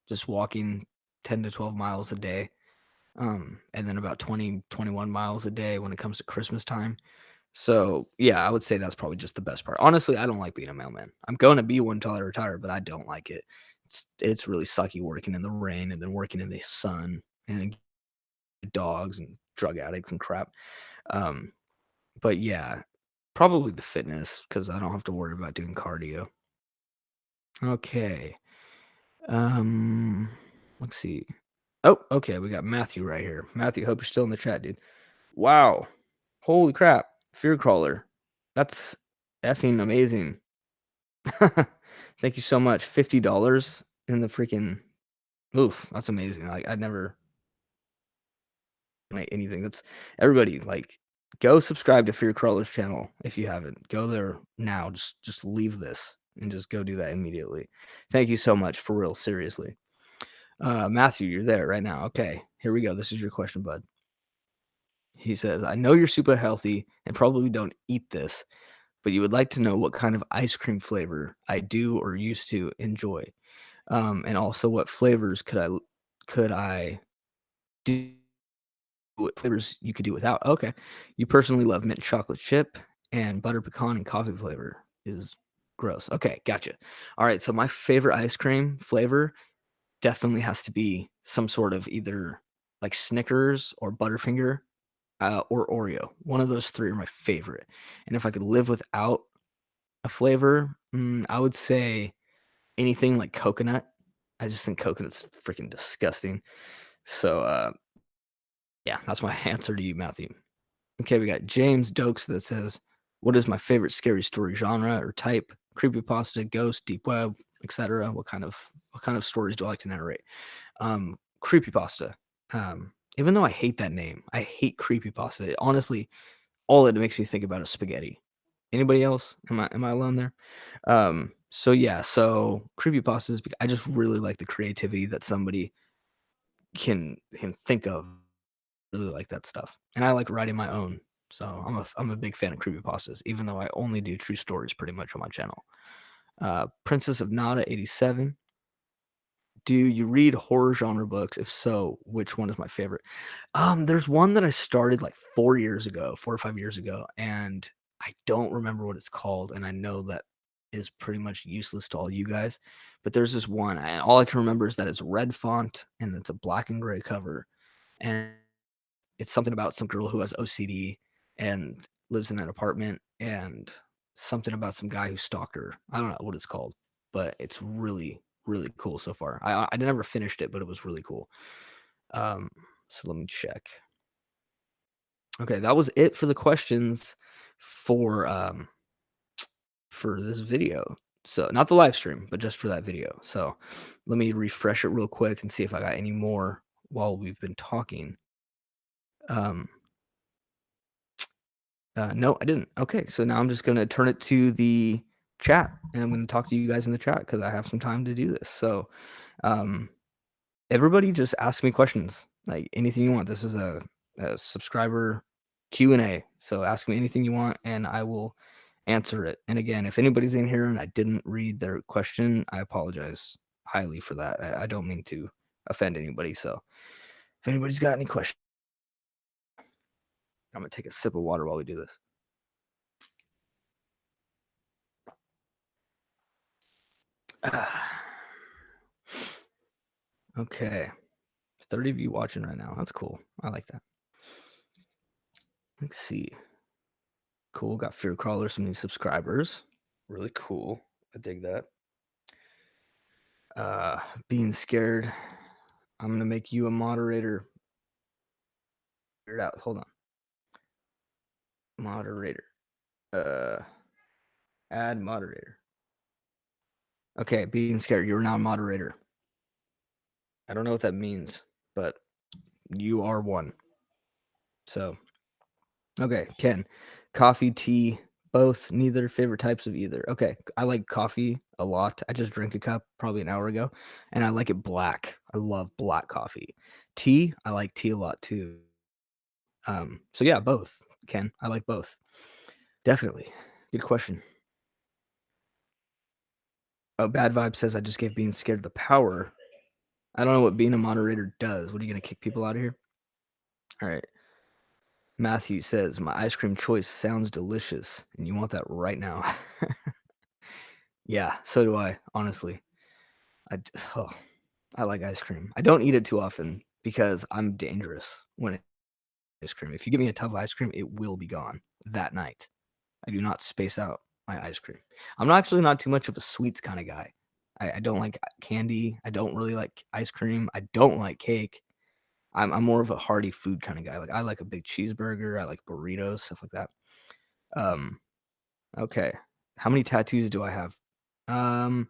just walking 10 to 12 miles a day. And then about 20, 21 miles a day when it comes to Christmas time. So, yeah, I would say that's probably just the best part. Honestly, I don't like being a mailman. I'm going to be one until I retire, but I don't like it. It's really sucky working in the rain and then working in the sun and then dogs and drug addicts and crap. Um, but yeah, probably the fitness because I don't have to worry about doing cardio. Okay. Um, let's see. Oh, okay, we got Matthew right here. Matthew, hope you're still in the chat, dude. Wow. Holy crap. Fear crawler. That's effing amazing. Thank you so much. $50 in the freaking oof. That's amazing. Like I'd never donate anything. That's everybody like go subscribe to Fear Crawler's channel if you haven't. Go there now. Just leave this and just go do that immediately. Thank you so much for real. Seriously. Matthew, you're there right now. Okay, here we go. This is your question, bud. He says, "I know you're super healthy and probably don't eat this, but you would like to know what kind of ice cream flavor I do or used to enjoy. And also what flavors could I do what flavors you could do without." Okay. You personally love mint chocolate chip and butter pecan and coffee flavor is gross. Okay, gotcha. All right, so my favorite ice cream flavor definitely has to be some sort of either like Snickers or Butterfinger or Oreo. One of those three are my favorite. And if I could live without a flavor, I would say anything like coconut. I just think coconut's freaking disgusting. So, yeah, that's my answer to you, Matthew. Okay, we got James Dokes that says, "What is my favorite scary story genre or type? Creepypasta, ghost, deep web, etc. What kind of stories do I like to narrate?" Creepypasta. Even though I hate that name, I hate creepypasta. Honestly, all it makes me think about is spaghetti. Anybody else? Am I alone there? So yeah, so creepypastas. I just really like the creativity that somebody can think of. Really like that stuff, and I like writing my own. So I'm a big fan of creepypastas, even though I only do true stories pretty much on my channel. Princess of Nada 87. Do you read horror genre books? If so, which one is my favorite? There's one that I started like 4 years ago, 4 or 5 years ago, and I don't remember what it's called, and I know that is pretty much useless to all you guys. But there's this one, and all I can remember is that it's red font and it's a black and gray cover, and it's something about some girl who has OCD and lives in an apartment, and something about some guy who stalked her. I don't know what it's called, but it's really, really cool so far. I never finished it, but it was really cool. Um, so let me check. Okay, that was it for the questions for for this video. So not the live stream, but just for that video. So let me refresh it real quick and see if I got any more while we've been talking. Um, no, I didn't. Okay, so now I'm just gonna turn it to the chat, and I'm gonna talk to you guys in the chat because I have some time to do this. So, um, everybody, just ask me questions, like anything you want. This is a subscriber Q&A, so ask me anything you want, and I will answer it. And again, if anybody's in here and I didn't read their question, I apologize highly for that. I don't mean to offend anybody. So, if anybody's got any questions, I'm gonna take a sip of water while we do this. Okay. 30 of you watching right now. That's cool. I like that. Let's see. Cool. Got Fear Crawler, some new subscribers. Really cool. I dig that. Being scared. I'm gonna make you a moderator. Figure it out. Hold on. Moderator. Uh add moderator. Okay, being scared. You're now a moderator. I don't know what that means, but you are one. So okay, Ken. Coffee, tea, both, neither, favorite types of either. Okay, I like coffee a lot. I just drank a cup probably an hour ago, and I like it black. I love black coffee. Tea, I like tea a lot too. So yeah, both, Ken. I like both. Definitely. Good question. Oh, Bad Vibe says I just gave being scared the power. I don't know what being a moderator does. What are you gonna kick people out of here? All right. Matthew says my ice cream choice sounds delicious, and you want that right now. Yeah, so do I, honestly. Oh, I like ice cream. I don't eat it too often because I'm dangerous when it ice cream. If you give me a tub of ice cream, it will be gone that night. I do not space out my ice cream. I'm actually not too much of a sweets kind of guy. I don't like candy. I don't really like ice cream. I don't like cake. I'm more of a hearty food kind of guy. Like I like a big cheeseburger. I like burritos, stuff like that. Um, okay. How many tattoos do I have? Um,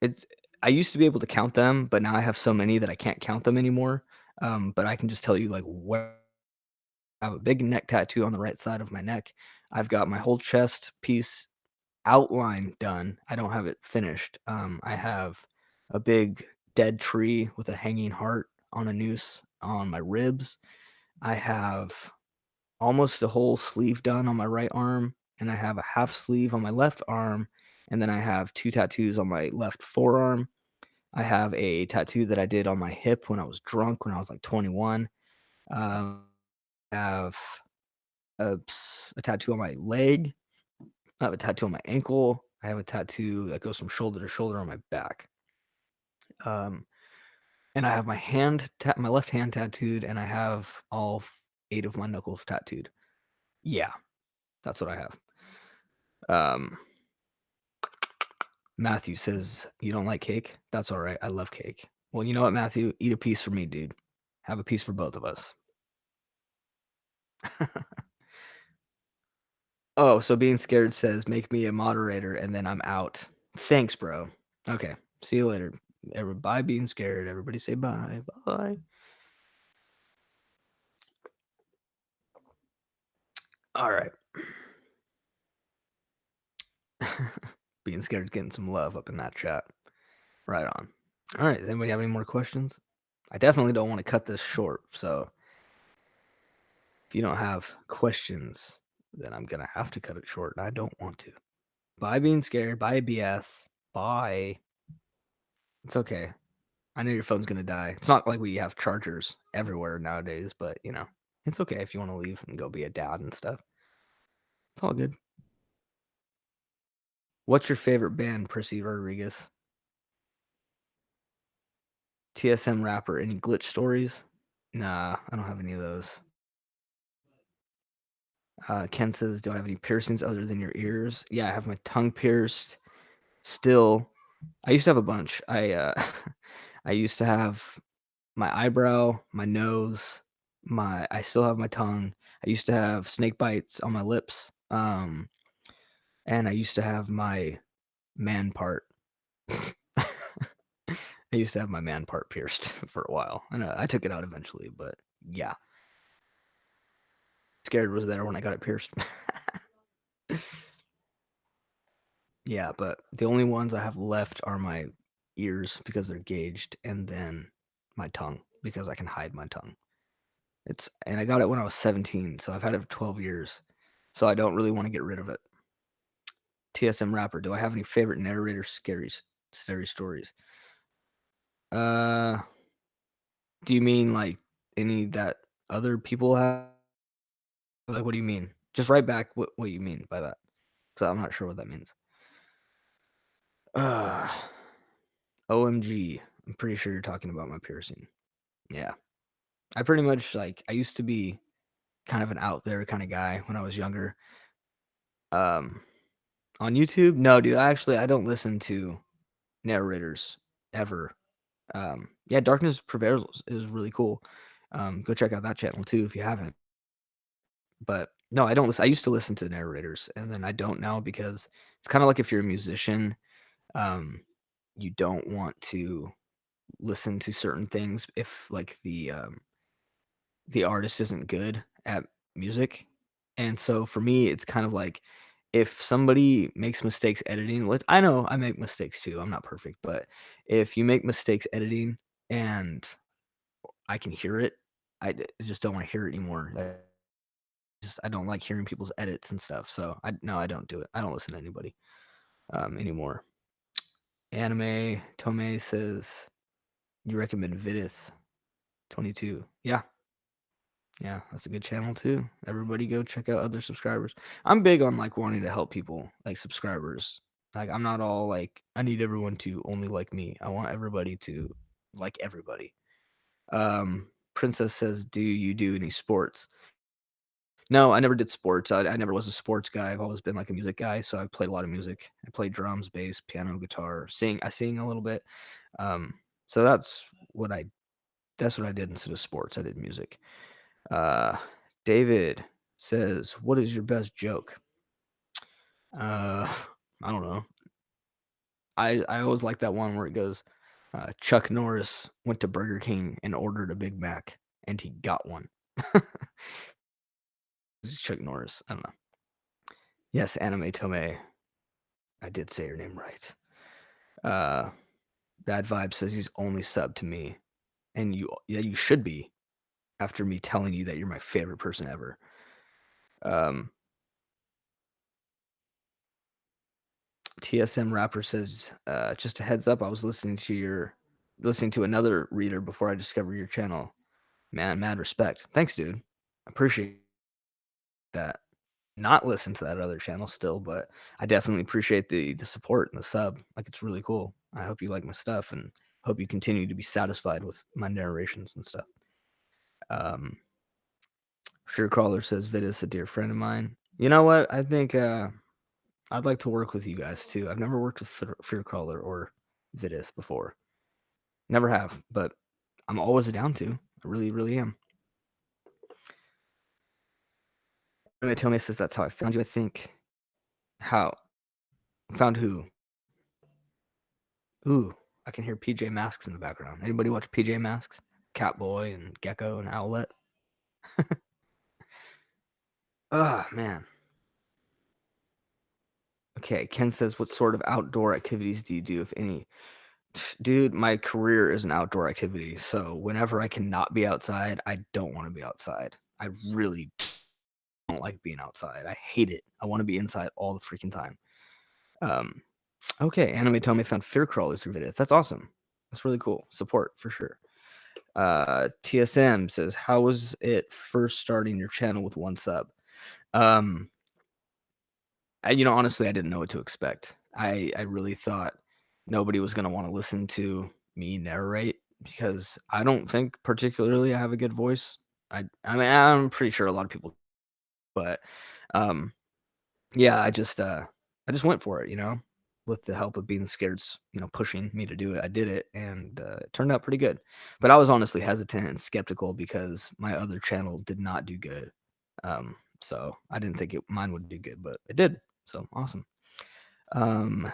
It's I used to be able to count them, but now I have so many that I can't count them anymore. But I can just tell you like where I have a big neck tattoo on the right side of my neck. I've got my whole chest piece outline done. I don't have it finished. I have a big dead tree with a hanging heart on a noose on my ribs. I have almost a whole sleeve done on my right arm, and I have a half sleeve on my left arm, and then I have two tattoos on my left forearm. I have a tattoo that I did on my hip when I was drunk when I was like 21. I have a tattoo on my leg. I have a tattoo on my ankle. I have a tattoo that goes from shoulder to shoulder on my back. Um, and I have my left hand tattooed, and I have all 8 of my knuckles tattooed. Yeah, that's what I have. Um, Matthew says you don't like cake. That's all right. I love cake. Well, you know what, Matthew? Eat a piece for me, dude. Have a piece for both of us. Oh, so being scared says, "Make me a moderator," and then I'm out. Thanks, bro. Okay, see you later. Bye, being scared. Everybody say bye. Bye. All right. Being scared, getting some love up in that chat. Right on. All right. Does anybody have any more questions? I definitely don't want to cut this short. So if you don't have questions, then I'm gonna have to cut it short, and I don't want to. Bye, being scared. Bye, BS. Bye. It's okay. I know your phone's gonna die. It's not like we have chargers everywhere nowadays, but it's okay if you want to leave and go be a dad and stuff. It's all good. What's your favorite band, Prissy Rodriguez? TSM rapper, any glitch stories? Nah, I don't have any of those. Ken says, "Do I have any piercings other than your ears?" Yeah, I have my tongue pierced. Still, I used to have a bunch. I used to have my eyebrow, my nose, I still have my tongue. I used to have snake bites on my lips. And I used to have my man part. I used to have my man part pierced for a while, and I took it out eventually. But yeah, scared was there when I got it pierced. Yeah, but the only ones I have left are my ears because they're gauged, and then my tongue because I can hide my tongue. And I got it when I was 17, so I've had it for 12 years. So I don't really want to get rid of it. TSM rapper, do I have any favorite narrator scary stories? Uh, do you mean like any that other people have? Like, what do you mean? Just write back what you mean by that, because I'm not sure what that means. Uh, OMG, I'm pretty sure you're talking about my piercing. Yeah, I pretty much I used to be kind of an out there kind of guy when I was younger. Um, on YouTube, no, dude, I don't listen to narrators ever. Yeah, Darkness Prevails is really cool. Go check out that channel too if you haven't. But no, I don't listen. I used to listen to narrators, and then I don't now because it's kind of like if you're a musician, um, you don't want to listen to certain things if the artist isn't good at music. And so for me, it's kind of like if somebody makes mistakes editing, I know I make mistakes too. I'm not perfect, but if you make mistakes editing and I can hear it, just don't want to hear it anymore. I don't like hearing people's edits and stuff. So I don't do it. I don't listen to anybody anymore. Anime Tomei says you recommend Vidith 22. Yeah, yeah, that's a good channel too. Everybody go check out other subscribers. I'm big on wanting to help people, like subscribers. Like I'm not all like I need everyone to only like me. I want everybody to like everybody. Princess says, "Do you do any sports?" No, I never did sports. I never was a sports guy. I've always been like a music guy, so I've played a lot of music. I play drums, bass, piano, guitar, sing. I sing a little bit. Um, so what I that's what I did instead of sports. I did music. Uh, David says, "What is your best joke?" Uh, I don't know. I always like that one where it goes, Chuck Norris went to Burger King and ordered a Big Mac, and he got one. It's Chuck Norris. I don't know. Yes, Anime Tome. I did say your name right. Uh, Bad Vibe says he's only subbed to me, and you should be after me telling you that you're my favorite person ever. Um, TSM Rapper says, just a heads up, I was listening to another reader before I discovered your channel. Man, mad respect. Thanks, dude. I appreciate that. Not listen to that other channel still, but I definitely appreciate the support and the sub. Like it's really cool. I hope you like my stuff and hope you continue to be satisfied with my narrations and stuff. Um, Fear Crawler says Vidis, a dear friend of mine. You know what? I think I'd like to work with you guys too. I've never worked with Fear Crawler or Vidis before. Never have, but I'm always down to. I really, really am. Tony says that's how I found you. I think. How? Found who? Ooh, I can hear PJ Masks in the background. Anybody watch PJ Masks? Catboy and Gecko and Owlet. Oh man. Okay, Ken says, what sort of outdoor activities do you do, if any? Dude, my career is an outdoor activity. So whenever I cannot be outside, I don't want to be outside. I really don't like being outside. I hate it. I want to be inside all the freaking time. Um, okay, Anime Tommy found Fear Crawlers through videos. That's awesome. That's really cool. Support for sure. TSM says, how was it first starting your channel with one sub? Honestly, I didn't know what to expect. I really thought nobody was gonna wanna listen to me narrate because I don't think particularly I have a good voice. I mean, I'm pretty sure a lot of people, but, um, yeah, I just went for it, with the help of being scared's, pushing me to do it. I did it, and, it turned out pretty good. But I was honestly hesitant and skeptical because my other channel did not do good. So I didn't think mine would do good, but it did. So awesome. Um,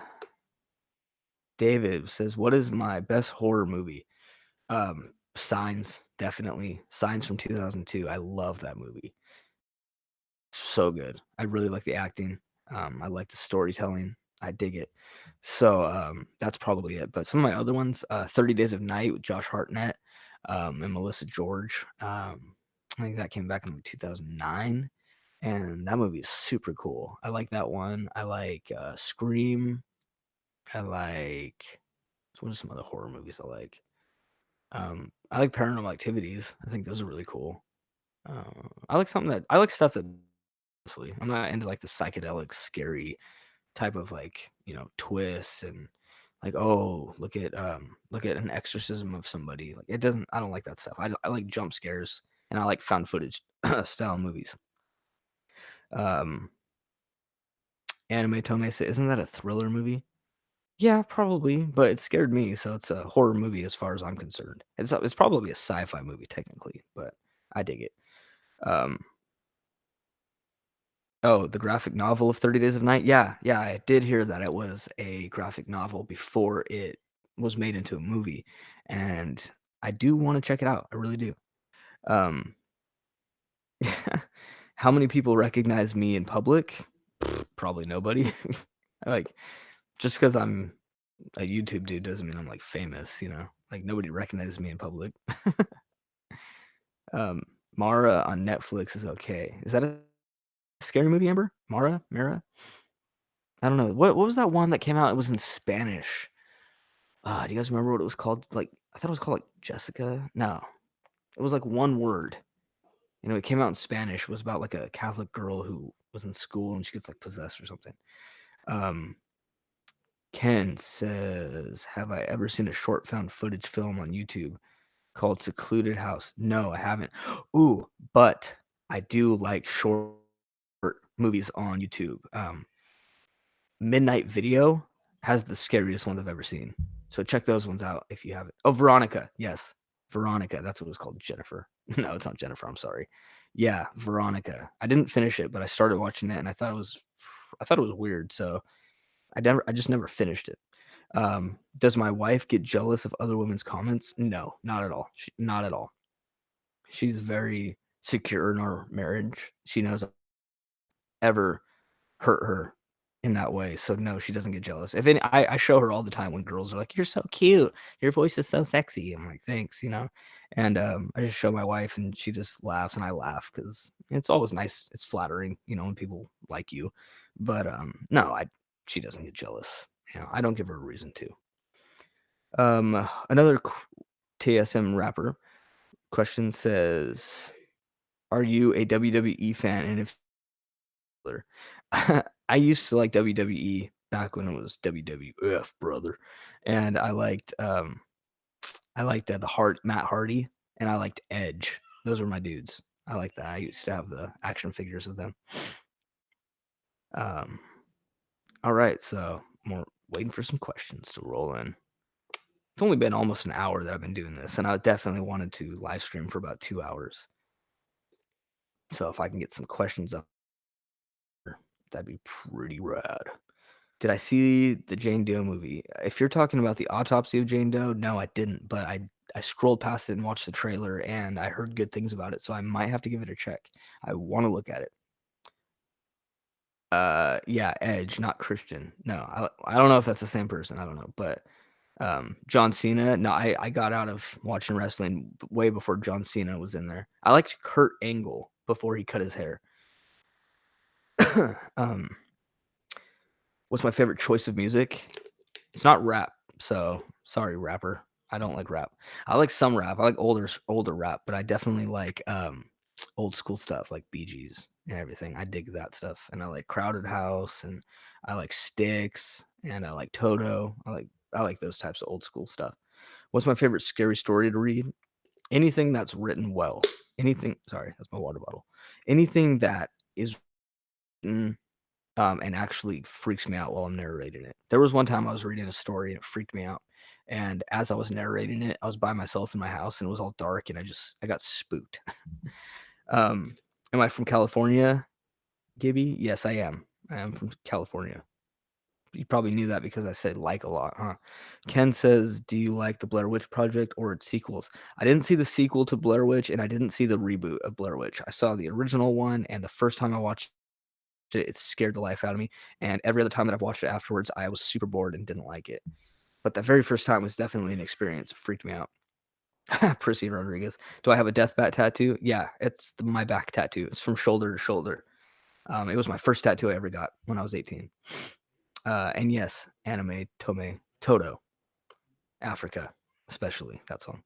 David says, "What is my best horror movie?" Signs, definitely. Signs from 2002. I love that movie. So good. I really like the acting. I like the storytelling. I dig it. So, that's probably it. But some of my other ones, 30 Days of Night with Josh Hartnett, and Melissa George. I think that came back in like 2009, and that movie is super cool. I like that one. I like Scream. I like what are some other horror movies I like? I like Paranormal Activities. I think those are really cool. I like stuff that honestly, I'm not into like the psychedelic, scary type of like twists and like look at an exorcism of somebody. Like it doesn't. I don't like that stuff. I like jump scares and I like found footage style movies. Um, Anime Tome said, isn't that a thriller movie? Yeah, probably, but it scared me, so it's a horror movie as far as I'm concerned. It's probably a sci-fi movie technically, but I dig it. Um, oh, the graphic novel of 30 Days of Night? Yeah, yeah, I did hear that it was a graphic novel before it was made into a movie, and I do wanna check it out, I really do. Um, how many people recognize me in public? Probably nobody. Like, just because 'cause I'm a YouTube dude doesn't mean I'm, like, famous, you know? Like, nobody recognizes me in public. Um, Mara on Netflix is okay. Is that a scary movie, Amber? Mara? I don't know. What was that one that came out? It was in Spanish. Do you guys remember what it was called? Like, I thought it was called, like, Jessica? No. It was, like, one word. It came out in Spanish. It was about, like, a Catholic girl who was in school and she gets, like, possessed or something. Um, Ken says, "Have I ever seen a short found footage film on YouTube called Secluded House?" No, I haven't. Ooh, but I do like short movies on YouTube. Midnight Video has the scariest ones I've ever seen. So check those ones out if you haven't. Oh, Veronica. Yes. Veronica. That's what it was called. Jennifer. No, it's not Jennifer. I'm sorry. Yeah, Veronica. I didn't finish it, but I started watching it and I thought it was weird. So I just never finished it. Does my wife get jealous of other women's comments? No, not at all. Not at all. She's very secure in our marriage. She knows ever hurt her in that way. So no, she doesn't get jealous. If any, I show her all the time when girls are like, "You're so cute. Your voice is so sexy." I'm like, "Thanks." And I just show my wife, and she just laughs, and I laugh because it's always nice. It's flattering, when people like you. But no, she doesn't get jealous. I don't give her a reason to. Another TSM rapper question says, "Are you a WWE fan? And if I used to like WWE back when it was WWF, brother, and I liked the Hart Matt Hardy, and I liked Edge. Those were my dudes. I like that. I used to have the action figures of them. Um, all right, so we're waiting for some questions to roll in. It's only been almost an hour that I've been doing this, and I definitely wanted to live stream for about 2 hours. So if I can get some questions up, that'd be pretty rad. Did I see the Jane Doe movie? If you're talking about the autopsy of Jane Doe, no, I didn't, but I scrolled past it and watched the trailer, and I heard good things about it, so I might have to give it a check. I want to look at it. Yeah, Edge, not Christian. No, I don't know if that's the same person. I don't know, but John Cena. No, I got out of watching wrestling way before John Cena was in there. I liked Kurt Angle before he cut his hair. um, what's my favorite choice of music? It's not rap, so sorry, rapper. I don't like rap. I like some rap. I like older rap, but I definitely like old school stuff like Bee Gees and everything. I dig that stuff, and I like Crowded House, and I like Styx, and I like Toto. I like those types of old school stuff. What's my favorite scary story to read? Anything that's written well. Anything. Sorry, that's my water bottle. Anything that is written and actually freaks me out while I'm narrating it. There was one time I was reading a story and it freaked me out. And as I was narrating it, I was by myself in my house and it was all dark and I got spooked. Am I from California, Gibby? Yes, I am. I am from California. You probably knew that because I said like a lot, huh? Ken says, "Do you like the Blair Witch Project or its sequels?" I didn't see the sequel to Blair Witch and I didn't see the reboot of Blair Witch. I saw the original one, and the first time I watched it scared the life out of me. And every other time that I've watched it afterwards, I was super bored and didn't like it. But the very first time was definitely an experience. It freaked me out. Prissy Rodriguez. Do I have a death bat tattoo? Yeah, it's my back tattoo. It's from shoulder to shoulder. It was my first tattoo I ever got when I was 18. And yes, anime, Tome, Toto, Africa, especially that song.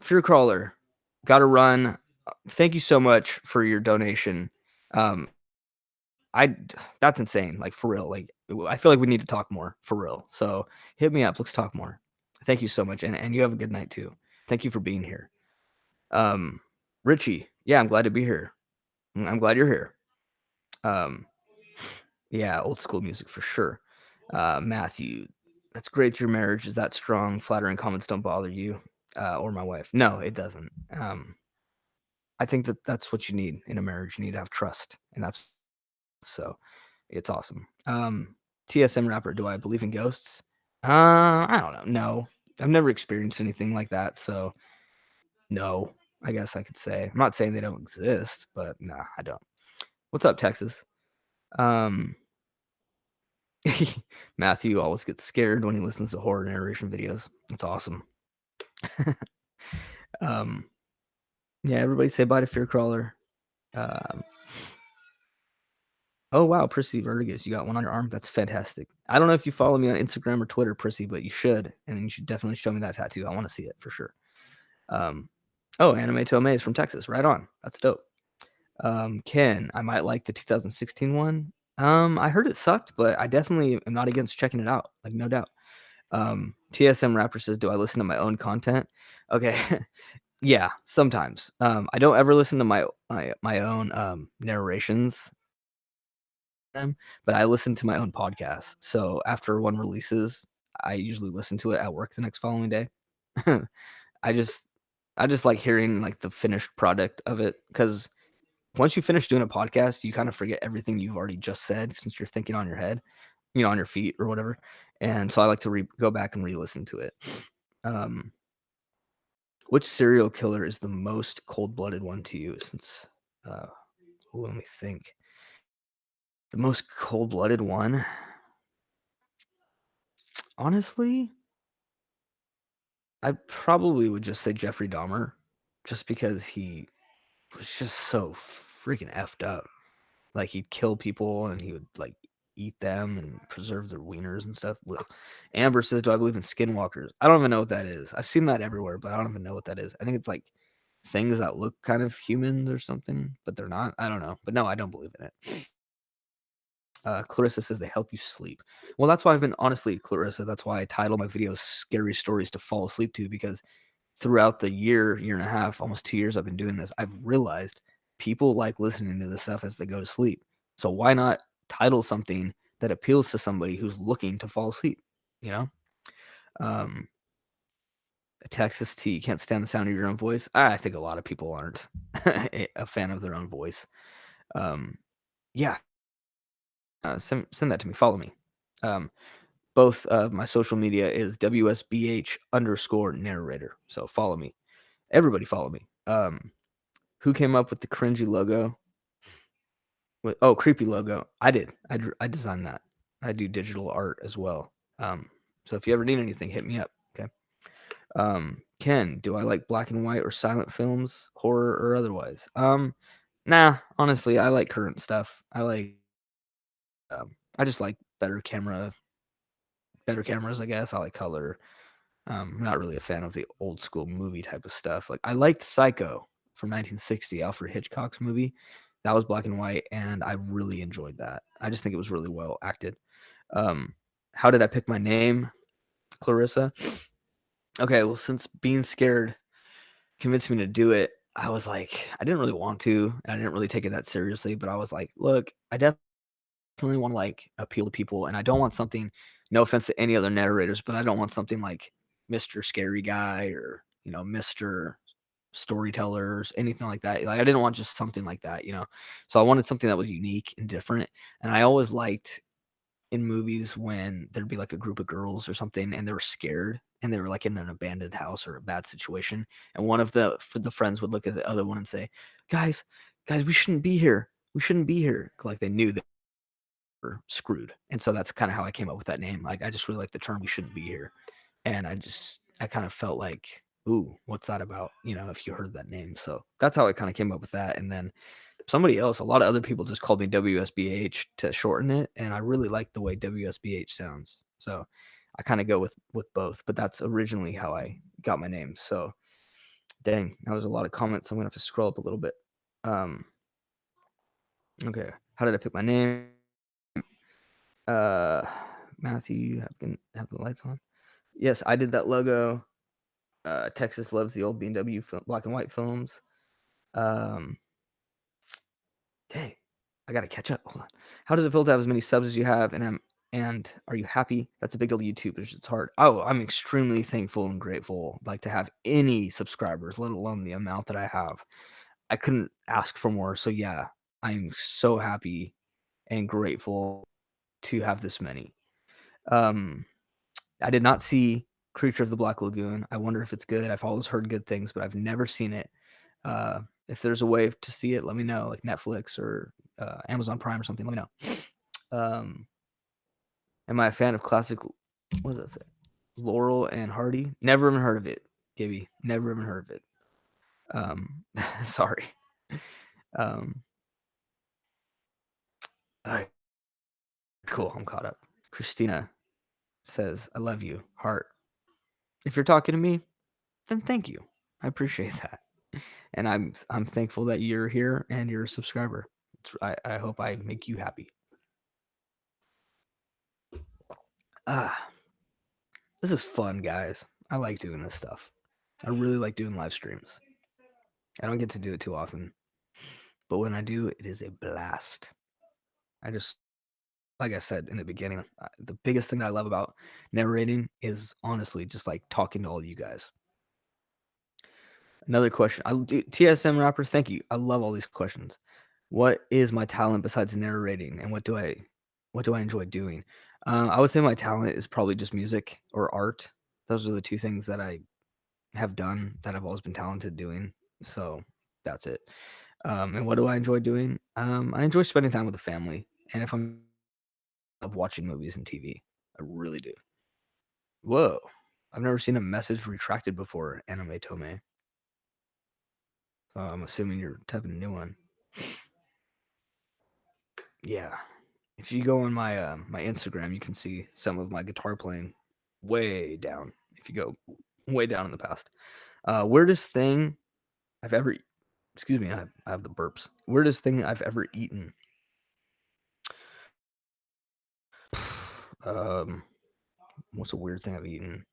Fear Crawler, gotta run. Thank you so much for your donation. Um, that's insane. Like for real. Like I feel like we need to talk more for real. So hit me up. Let's talk more. Thank you so much, and you have a good night too. Thank you for being here. Richie, yeah, I'm glad to be here. I'm glad you're here. Um, yeah, old school music for sure. Matthew, that's great. Your marriage is that strong. Flattering comments don't bother you or my wife. No, it doesn't. I think that's what you need in a marriage. You need to have trust, and that's so. It's awesome. TSM rapper, do I believe in ghosts? I don't know. No, I've never experienced anything like that. So no, I guess I could say. I'm not saying they don't exist, but nah, I don't. What's up, Texas? Um, Matthew always gets scared when he listens to horror narration videos. It's awesome. um, yeah, everybody say bye to Fear Crawler. Um, oh wow, Prissy Rodriguez, you got one on your arm. That's fantastic. I don't know if you follow me on Instagram or Twitter, Prissy, but you should, and you should definitely show me that tattoo. I want to see it for sure. Oh, Anime Tomei is from Texas. Right on. That's dope. Ken, I might like the 2016 one. I heard it sucked, but I definitely am not against checking it out. Like no doubt. TSM Rapper says, "Do I listen to my own content?" Okay, yeah, sometimes. I don't ever listen to my own narrations, but I listen to my own podcast. So after one releases, I usually listen to it at work the next following day. I just I just like hearing like the finished product of it because once you finish doing a podcast, you kind of forget everything you've already just said since you're thinking on your head, on your feet or whatever. And so I like to go back and re-listen to it. Um, which serial killer is the most cold-blooded one to you? Since let me think. The most cold-blooded one, honestly, I probably would just say Jeffrey Dahmer, just because he was just so freaking effed up. Like he'd kill people and he would like eat them and preserve their wieners and stuff. Ugh. Amber says, "Do I believe in skinwalkers?" I don't even know what that is. I've seen that everywhere, but I don't even know what that is. I think it's like things that look kind of human or something, but they're not. I don't know. But no, I don't believe in it. Clarissa says they help you sleep. Well, that's why I've been honestly, Clarissa. That's why I title my videos "Scary Stories to Fall Asleep to," because throughout the year and a half, almost 2 years I've been doing this, I've realized people like listening to this stuff as they go to sleep. So why not title something that appeals to somebody who's looking to fall asleep? You know, um, Texas T, you can't stand the sound of your own voice. I think a lot of people aren't a fan of their own voice. Yeah, send that to me. Follow me. Both my social media is WSBH_narrator. So follow me. Everybody follow me. Who came up with the cringy logo? Creepy logo. I did. I designed that. I do digital art as well. So if you ever need anything, hit me up. Okay. Ken, do I like black and white or silent films, horror or otherwise? Nah. Honestly, I like current stuff. I just like better cameras. I guess I like color. I'm not really a fan of the old school movie type of stuff. Like I liked Psycho from 1960, Alfred Hitchcock's movie. That was black and white, and I really enjoyed that. I just think it was really well acted. Um, How did I pick my name, Clarissa? Okay, well, since being scared convinced me to do it, I was like, I didn't really want to, and I didn't really take it that seriously, but I was like, look, I definitely want to like appeal to people, and I don't want something. No offense to any other narrators, but I don't want something like Mr. Scary Guy or Mr. Storytellers, anything like that. Like I didn't want just something like that, So I wanted something that was unique and different, and I always liked in movies when there'd be like a group of girls or something and they were scared and they were like in an abandoned house or a bad situation, and one of the friends would look at the other one and say, guys, we shouldn't be here, like they knew they were screwed. And so that's kind of how I came up with that name. Like I just really like the term "we shouldn't be here," and I kind of felt like, ooh, what's that about, if you heard that name. So that's how I kind of came up with that. And then somebody else, a lot of other people just called me WSBH to shorten it, and I really like the way WSBH sounds. So I kind of go with both, but that's originally how I got my name. So dang, that was a lot of comments. I'm gonna have to scroll up a little bit. Um, okay, how did I pick my name? Uh, Matthew, have the lights on. Yes, I did that logo. Texas loves the old B&W black and white films. Um, Dang, I gotta catch up. Hold on. How does it feel to have as many subs as you have? And are you happy? That's a big deal to YouTube. It's hard. Oh, I'm extremely thankful and grateful, like to have any subscribers, let alone the amount that I have. I couldn't ask for more. So yeah, I'm so happy and grateful to have this many. Um, I did not see Creature of the Black Lagoon. I wonder if it's good. I've always heard good things, but I've never seen it. Uh, if there's a way to see it, let me know, like Netflix or Amazon Prime or something. Let me know. Am I a fan of classic? What does that say? Laurel and Hardy. Never even heard of it, Gibby. Never even heard of it. Sorry. Um, all right, cool. I'm caught up. Christina says, "I love you, heart." If you're talking to me, then thank you. I appreciate that, and I'm thankful that you're here and you're a subscriber. I hope I make you happy. Ah, this is fun, guys. I like doing this stuff. I really like doing live streams. I don't get to do it too often, but when I do, it is a blast. I just, like I said in the beginning, the biggest thing that I love about narrating is honestly just like talking to all of you guys. Another question. TSM rapper, thank you. I love all these questions. What is my talent besides narrating, and what do I enjoy doing? I would say my talent is probably just music or art. Those are the two things that I have done that I've always been talented doing. So that's it. And what do I enjoy doing? I enjoy spending time with the family, and if I'm of watching movies and TV, I really do. Whoa, I've never seen a message retracted before, Anime Tome. I'm assuming you're typing a new one. Yeah, if you go on my Instagram, you can see some of my guitar playing way down. If you go way down in the past, weirdest thing I've ever excuse me, I have the burps. Weirdest thing I've ever eaten. Um, what's a weird thing I've eaten?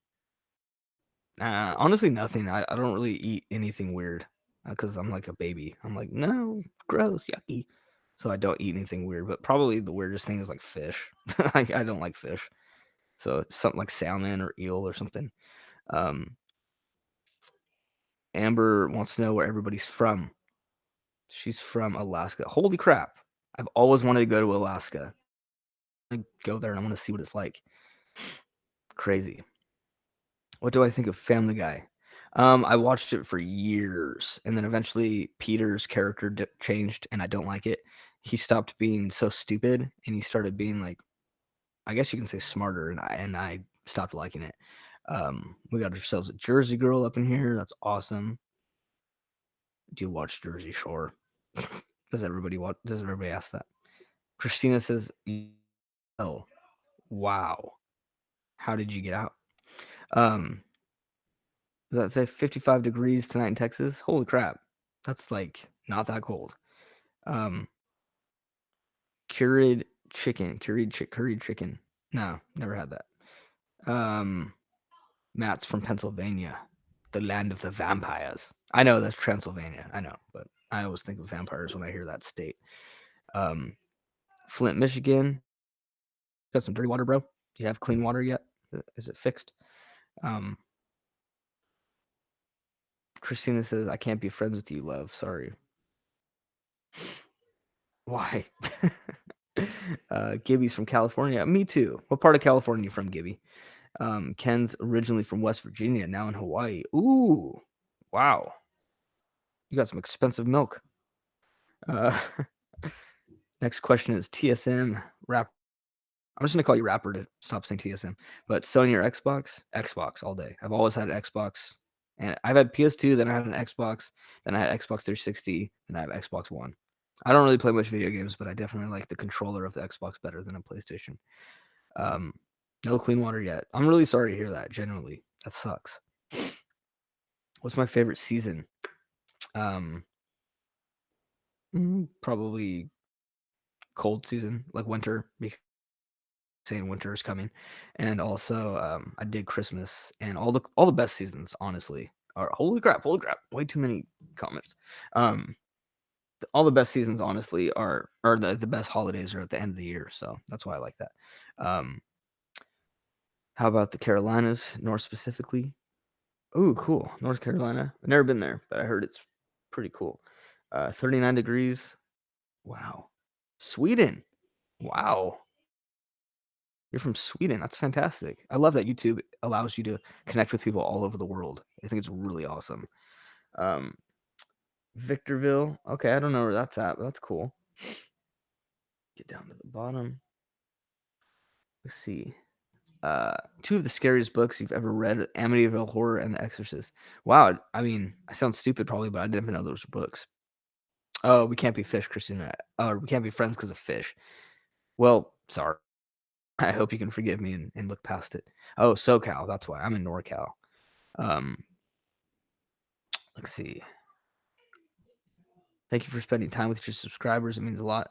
Honestly, nothing. I don't really eat anything weird because I'm like a baby. I'm like, no, gross, yucky. So I don't eat anything weird. But probably the weirdest thing is like fish. I don't like fish. So it's something like salmon or eel or something. Um, Amber wants to know where everybody's from. She's from Alaska. Holy crap! I've always wanted to go to Alaska. I go there and I want to see what it's like. Crazy. What do I think of Family Guy? I watched it for years, and then eventually Peter's character changed, and I don't like it. He stopped being so stupid, and he started being like, I guess you can say smarter, and I stopped liking it. We got ourselves a Jersey Girl up in here. That's awesome. Do you watch Jersey Shore? Does everybody watch? Does everybody ask that? Christina says, "Oh, wow, how did you get out?" Um, Does that say 55 degrees tonight in Texas? Holy crap. That's like not that cold. Um, curried chicken. No, never had that. Matt's from Pennsylvania, the land of the vampires. I know that's Transylvania. I know, but I always think of vampires when I hear that state. Um, Flint, Michigan. Got some dirty water, bro? Do you have clean water yet? Is it fixed? Um, Christina says, I can't be friends with you, love. Sorry. Why? Gibby's from California. Me too. What part of California are you from, Gibby? Ken's originally from West Virginia, now in Hawaii. Ooh, wow. You got some expensive milk. Uh, next question is TSM rap. I'm just gonna call you rapper to stop saying TSM. But Sony or Xbox? Xbox all day. I've always had an Xbox, and I've had PS2. Then I had an Xbox. Then I had Xbox 360. Then I have Xbox One. I don't really play much video games, but I definitely like the controller of the Xbox better than a PlayStation. Um, no clean water yet. I'm really sorry to hear that. Genuinely, that sucks. What's my favorite season? Um, Probably cold season, like winter, because saying winter is coming, and also I dig Christmas and all the best seasons. Honestly, are holy crap, way too many comments. Um, all the best seasons, honestly, are the best holidays are at the end of the year, so that's why I like that. Um, how about the Carolinas, North specifically? Ooh, cool, North Carolina. I've never been there, but I heard it's pretty cool. 39 degrees. Wow. Sweden. Wow. You're from Sweden. That's fantastic. I love that YouTube allows you to connect with people all over the world. I think it's really awesome. Um, Victorville. Okay, I don't know where that's at, but that's cool. Get down to the bottom. Let's see. Two of the scariest books you've ever read: Amityville Horror and The Exorcist. Wow. I mean, I sound stupid probably, but I didn't even know those were books. Oh, we can't be fish, Christina. Or we can't be friends because of fish. Well, sorry. I hope you can forgive me and look past it. Oh, SoCal. That's why I'm in NorCal. Um, let's see. Thank you for spending time with your subscribers. It means a lot.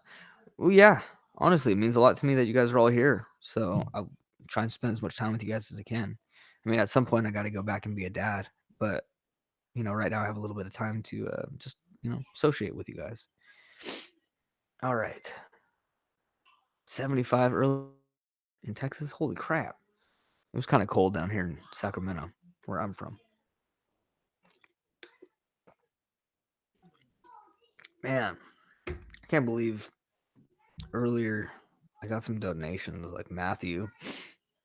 Well, yeah, honestly, it means a lot to me that you guys are all here. So I'll try and spend as much time with you guys as I can. I mean, at some point, I got to go back and be a dad, but right now I have a little bit of time to just associate with you guys. All right, 75 early in Texas. Holy crap! It was kind of cold down here in Sacramento, where I'm from. Man, I can't believe earlier I got some donations like Matthew,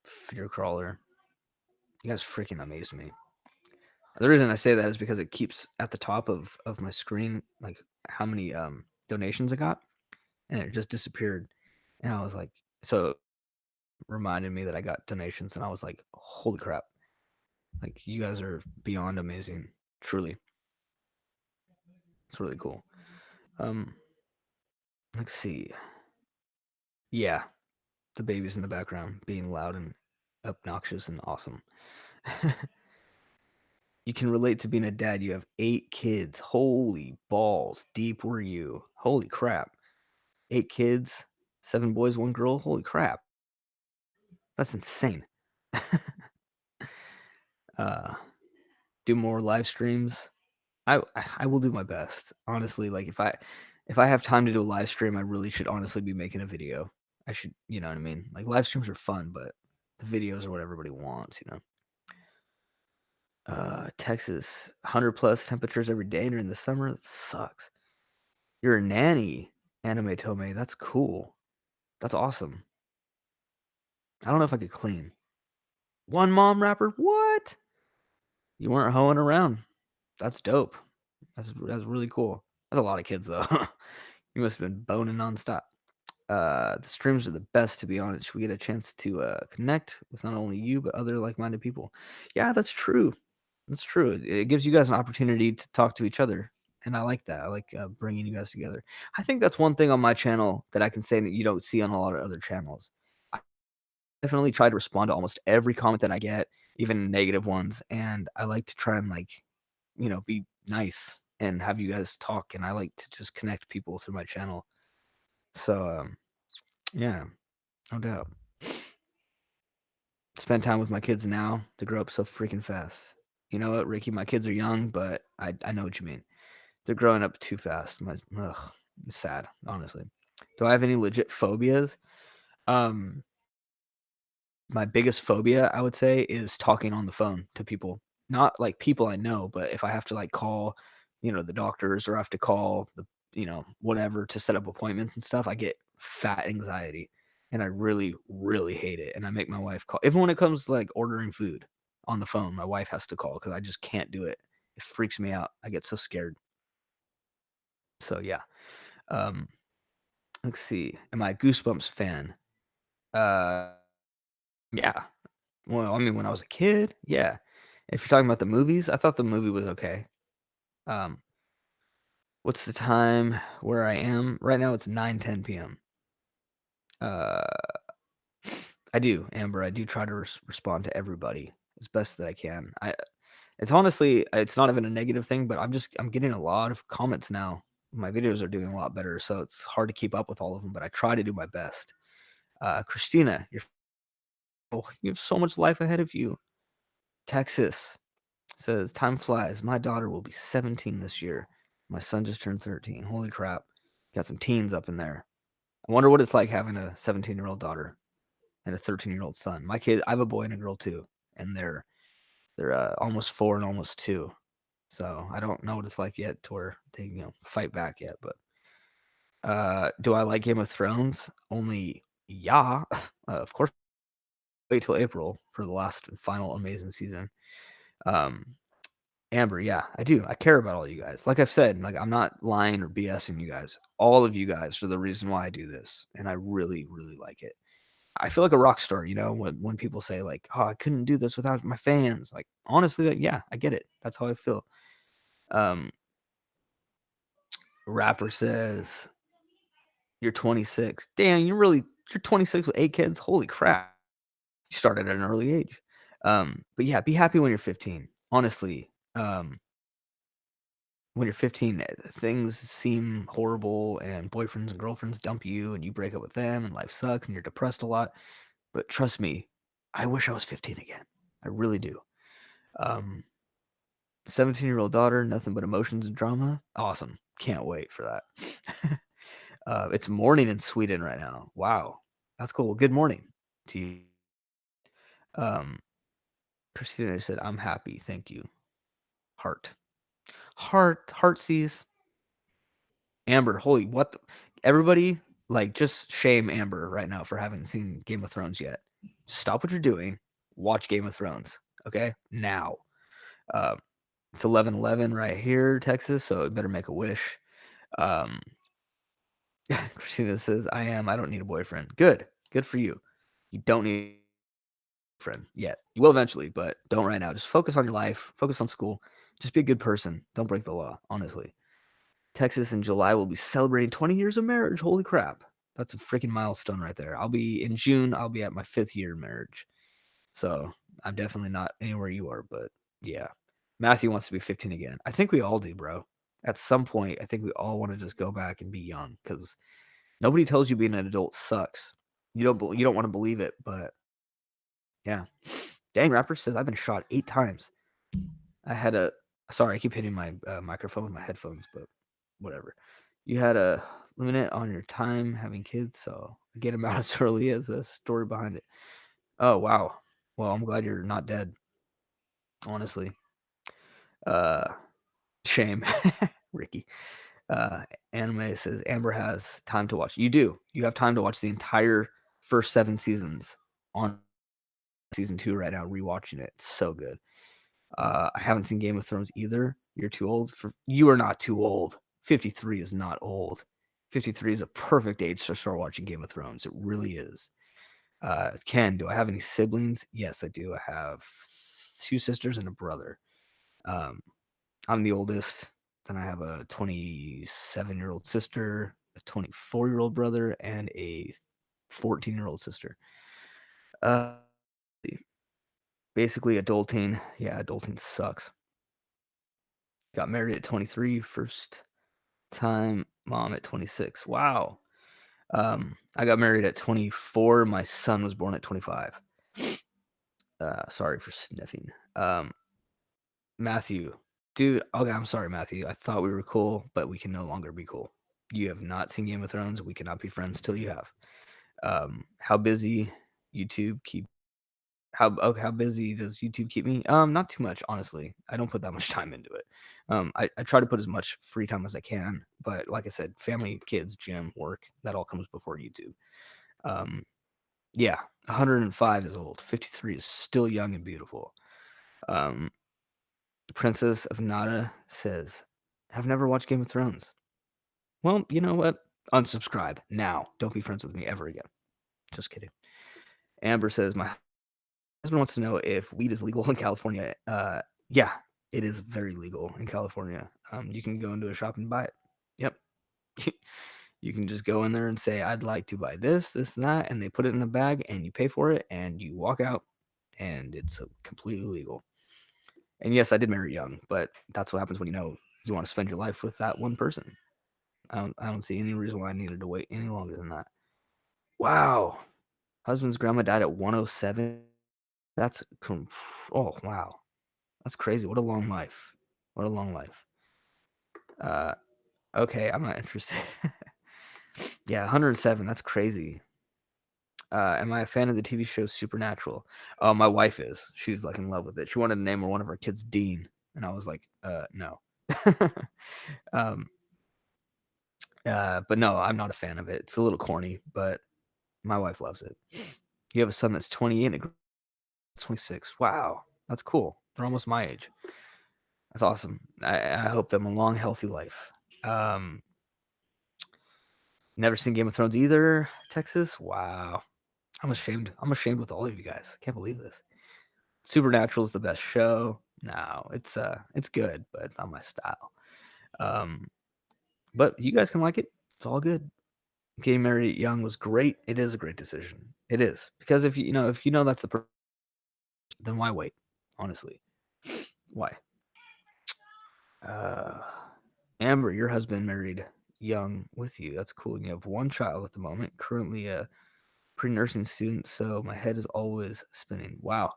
Fear Crawler. You guys freaking amazed me. The reason I say that is because it keeps at the top of my screen like how many donations I got, and it just disappeared. And I was like, so it reminded me that I got donations, and I was like, holy crap! Like you guys are beyond amazing. Truly, it's really cool. Um, let's see. Yeah, the babies in the background being loud and obnoxious and awesome. You can relate to being a dad. You have 8 kids. Holy balls. Deep were you? Holy crap. 8 kids, 7 boys, 1 girl. Holy crap. That's insane. uh, do more live streams. I will do my best. Honestly, like if I have time to do a live stream, I really should honestly be making a video. I should, you know what I mean? Like live streams are fun, but the videos are what everybody wants. Texas, 100 plus temperatures every day during the summer. That sucks. You're a nanny, Anime Tome. That's cool. That's awesome. I don't know if I could clean. One mom rapper? What? You weren't hoeing around. That's dope. That's really cool. That's a lot of kids though. You must have been boning nonstop. The streams are the best, to be honest. We get a chance to connect with not only you but other like-minded people. Yeah, that's true. That's true. It gives you guys an opportunity to talk to each other, and I like that. I like bringing you guys together. I think that's one thing on my channel that I can say that you don't see on a lot of other channels. I definitely try to respond to almost every comment that I get, even negative ones, and I like to try and be nice and have you guys talk, and I like to just connect people through my channel. So yeah, no doubt. spend time with my kids now to grow up so freaking fast. You know what, Ricky? My kids are young, but I know what you mean. They're growing up too fast. It's sad, honestly. Do I have any legit phobias? Um, my biggest phobia, I would say, is talking on the phone to people. Not like people I know, but if I have to like call, the doctors or I have to call the, whatever to set up appointments and stuff, I get fat anxiety and I really, really hate it. And I make my wife call. Even when it comes to like ordering food on the phone, my wife has to call because I just can't do it. It freaks me out. I get so scared. So yeah. Um, let's see. Am I a Goosebumps fan? Uh, yeah. Well, I mean, when I was a kid, yeah. If you're talking about the movies, I thought the movie was okay. Um, what's the time where I am? Right now it's 9:10 p.m. Uh, I do, Amber. I do try to respond to everybody as best that I can. It's honestly, it's not even a negative thing, but I'm getting a lot of comments now. My videos are doing a lot better, so it's hard to keep up with all of them, but I try to do my best. Christina, you have so much life ahead of you. Texas says, time flies. My daughter will be 17 this year. My son just turned 13. Holy crap. Got some teens up in there. I wonder what it's like having a 17-year-old daughter and a 13-year-old son. My kid, I have a boy and a girl too, and they're almost 4 and almost 2. So I don't know what it's like yet to where they fight back yet. But do I like Game of Thrones? Only yeah, of course. Wait till April for the last and final amazing season. Um, Amber, yeah, I do. I care about all you guys. Like I've said, like I'm not lying or BSing you guys. All of you guys are the reason why I do this, and I really, really like it. I feel like a rock star, when people say like, "Oh, I couldn't do this without my fans." Like honestly, like, yeah, I get it. That's how I feel. Um, rapper says you're 26. Damn, you're 26 with 8 kids. Holy crap! You started at an early age. But yeah, be happy when you're 15. Honestly, when you're 15, things seem horrible and boyfriends and girlfriends dump you and you break up with them and life sucks and you're depressed a lot. But trust me, I wish I was 15 again. I really do. Um, 17-year-old daughter, nothing but emotions and drama. Awesome. Can't wait for that. It's morning in Sweden right now. Wow. That's cool. Well, good morning to you. Um, Christina said, I'm happy. Thank you. Heart. Heart sees. Amber, holy what everybody, like, just shame Amber right now for having seen Game of Thrones yet. Just stop what you're doing. Watch Game of Thrones. Okay? Now. Um, it's 11:11 right here, Texas, so it better make a wish. Um, Christina says, I don't need a boyfriend. Good. Good for you. You don't need a boyfriend yet. You will eventually, but don't right now. Just focus on your life, focus on school. Just be a good person. Don't break the law, honestly. Texas in July will be celebrating 20 years of marriage. Holy crap. That's a freaking milestone right there. In June, I'll be at my 5th year of marriage. So I'm definitely not anywhere you are, but yeah. Matthew wants to be 15 again. I think we all do, bro. At some point, I think we all want to just go back and be young because nobody tells you being an adult sucks. You don't want to believe it, but yeah. Dang Rapper says I've been shot 8 times. I had a sorry, I keep hitting my microphone with my headphones, but whatever. You had a limit on your time having kids, so get them out as early as the story behind it. Oh wow. Well, I'm glad you're not dead. Honestly, uh, shame, Ricky. Uh, Anime says Amber has time to watch. You do. You have time to watch the entire first 7 seasons on season 2 right now. Rewatching it, it's so good. I haven't seen Game of Thrones either. You're too old for. You are not too old. 53 is not old. 53 is a perfect age to start watching Game of Thrones. It really is. Ken, do I have any siblings? Yes, I do. I have 2 sisters and a brother. Um, I'm the oldest. Then I have a 27-year-old sister, a 24-year-old brother, and a 14-year-old sister. Uh, basically adulting. Yeah, adulting sucks. Got married at 23, first time mom at 26. Wow. I got married at 24. My son was born at 25. Sorry for sniffing. Matthew, dude. Okay, I'm sorry, Matthew. I thought we were cool, but we can no longer be cool. You have not seen Game of Thrones. We cannot be friends till you have. How busy YouTube keep? How busy does YouTube keep me? Not too much, honestly. I don't put that much time into it. I try to put as much free time as I can, but like I said, family, kids, gym, work, that all comes before YouTube. Um, yeah, 105 is old. 53 is still young and beautiful. Um, the Princess of Nada says, "Have never watched Game of Thrones." Well, you know what? Unsubscribe now. Don't be friends with me ever again. Just kidding. Amber says, "My husband wants to know if weed is legal in California." Yeah, it is very legal in California. You can go into a shop and buy it. Yep. You can just go in there and say, "I'd like to buy this, this, and that," and they put it in a bag, and you pay for it, and you walk out, and it's completely legal. And yes, I did marry young, but that's what happens when you want to spend your life with that one person. I don't see any reason why I needed to wait any longer than that. Wow, husband's grandma died at 107. That's oh wow, that's crazy. What a long life. What a long life. Uh, okay, I'm not interested. Yeah, 107. That's crazy. Am I a fan of the TV show Supernatural? Oh, my wife is. She's like in love with it. She wanted to name one of her kids Dean, and I was like, no. um, but no, I'm not a fan of it. It's a little corny, but my wife loves it. You have a son that's 28 and a 26. Wow, that's cool. They're almost my age. That's awesome. I hope them a long, healthy life. Um, Never seen Game of Thrones either. Texas. Wow. I'm ashamed. I'm ashamed with all of you guys. I can't believe this. Supernatural is the best show. No, it's good, but not my style. Um, but you guys can like it. It's all good. Getting married young was great. It is a great decision. It is because if you know that's the person, then why wait? Honestly, why? Uh, Amber, your husband married young with you. That's cool. And you have one child at the moment. Currently a pre-nursing student, so my head is always spinning. Wow.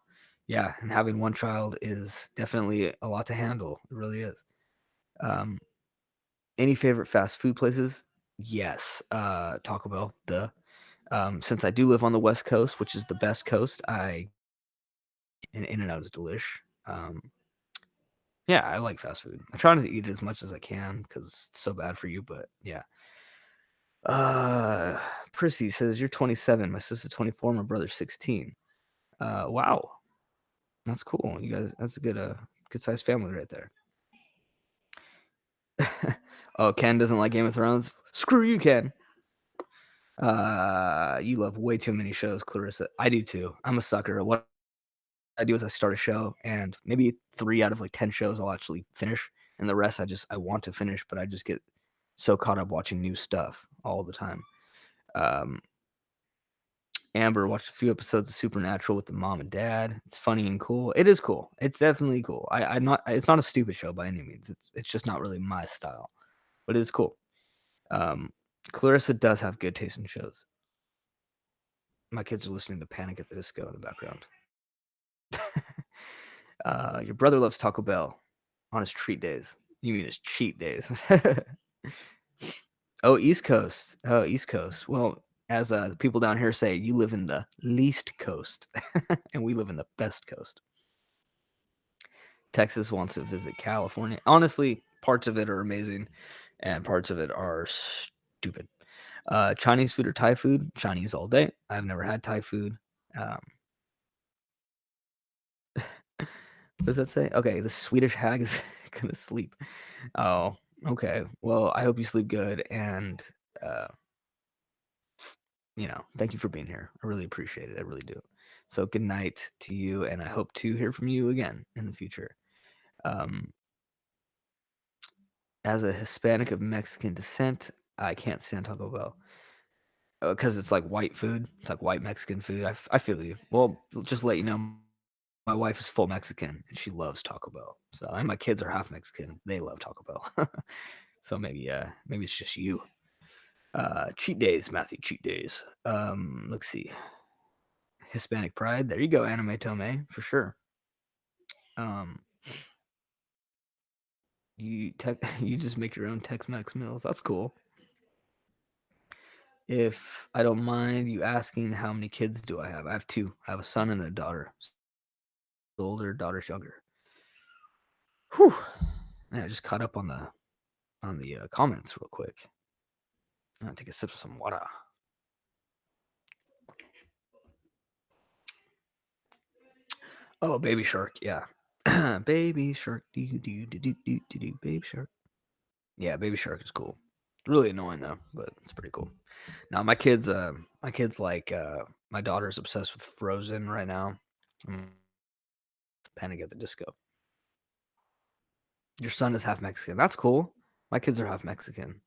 Yeah, and having one child is definitely a lot to handle. It really is. Um, any favorite fast food places? Yes, Taco Bell. Duh. Since I do live on the West Coast, which is the best coast, and In-N-Out is delish. Um, yeah, I like fast food. I try not to eat it as much as I can because it's so bad for you. But yeah. Uh, Prissy says you're 27. My sister's 24. My brother's 16. Wow, that's cool. You guys, that's a good sized family right there. Oh, Ken doesn't like Game of Thrones. Screw you, Ken. You love way too many shows, Clarissa. I do too. I'm a sucker. What I do is I start a show, and maybe 3 out of like 10 shows I'll actually finish, and the rest I want to finish, but I just get so caught up watching new stuff all the time. Um, Amber watched a few episodes of Supernatural with the mom and dad. It's funny and cool. It is cool. It's definitely cool. I'm not. It's not a stupid show by any means. It's just not really my style, but it's cool. Um, Clarissa does have good taste in shows. My kids are listening to Panic at the Disco in the background. Your brother loves Taco Bell on his treat days. You mean his cheat days? Oh, East Coast. Oh, East Coast. Well, as the people down here say, you live in the least coast, and we live in the best coast. Texas wants to visit California. Honestly, parts of it are amazing, and parts of it are stupid. Chinese food or Thai food? Chinese all day. I've never had Thai food. Um, what does that say? Okay, the Swedish hag is gonna sleep. Oh, okay. Well, I hope you sleep good, and uh, thank you for being here. I really appreciate it. I really do. So, good night to you, and I hope to hear from you again in the future. Um, as a Hispanic of Mexican descent, I can't stand Taco Bell because it's like white food. It's like white Mexican food. I feel you. Well, just to let you know, my wife is full Mexican and she loves Taco Bell. So, and my kids are half Mexican. They love Taco Bell. So maybe it's just you. Cheat days, Matthew. Cheat days. Let's see. Hispanic pride. There you go, Anime Tome, for sure. You you just make your own Tex-Mex meals. That's cool. If I don't mind you asking, how many kids do I have? I have two. I have a son and a daughter. Older, daughter's younger. Whew. Man, I just caught up on the comments real quick. I'm gonna take a sip of some water. Oh, Baby Shark, yeah. Baby Shark, Baby Shark. Yeah, Baby Shark is cool. Really annoying though, but it's pretty cool. Now my kids like my daughter's obsessed with Frozen right now. Panic at the Disco. Your son is half Mexican. That's cool. My kids are half Mexican.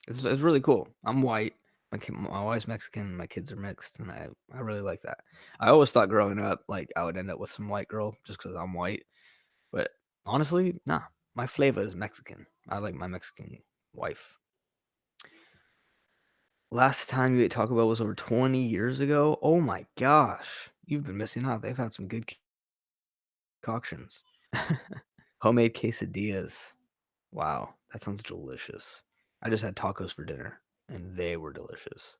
It's really cool. I'm white. My wife's Mexican. My kids are mixed, and I really like that. I always thought growing up like I would end up with some white girl just because I'm white, but honestly, nah. My flavor is Mexican. I like my Mexican wife. Last time you ate Taco Bell was over 20 years ago. Oh my gosh, you've been missing out. They've had some good concoctions. Homemade quesadillas. Wow, that sounds delicious. I just had tacos for dinner, and they were delicious.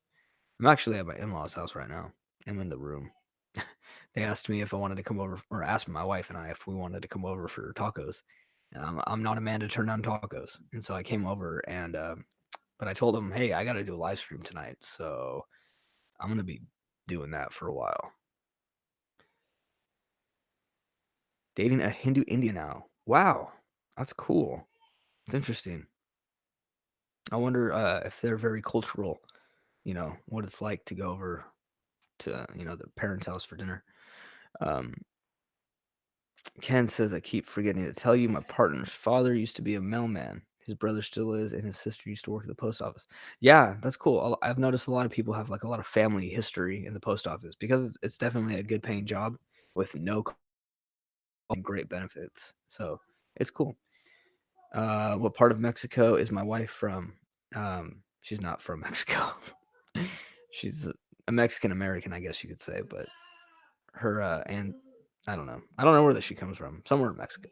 I'm actually at my in-laws' house right now. I'm in the room. They asked me if I wanted to come over, or asked my wife and I if we wanted to come over for tacos. I'm not a man to turn down tacos, and so I came over, and but I told them, hey, I got to do a live stream tonight, so I'm gonna be doing that for a while. Dating a Hindu Indian now. Wow, that's cool. It's interesting. I wonder if they're very cultural. What it's like to go over to the parents' house for dinner. Um, Ken says, I keep forgetting to tell you, my partner's father used to be a mailman. His brother still is, and his sister used to work at the post office. Yeah, that's cool. I've noticed a lot of people have like a lot of family history in the post office because it's definitely a good paying job with no and great benefits. So it's cool. What part of Mexico is my wife from? She's not from Mexico. She's a Mexican American, I guess you could say, but her and I don't know. I don't know where that she comes from. Somewhere in Mexico.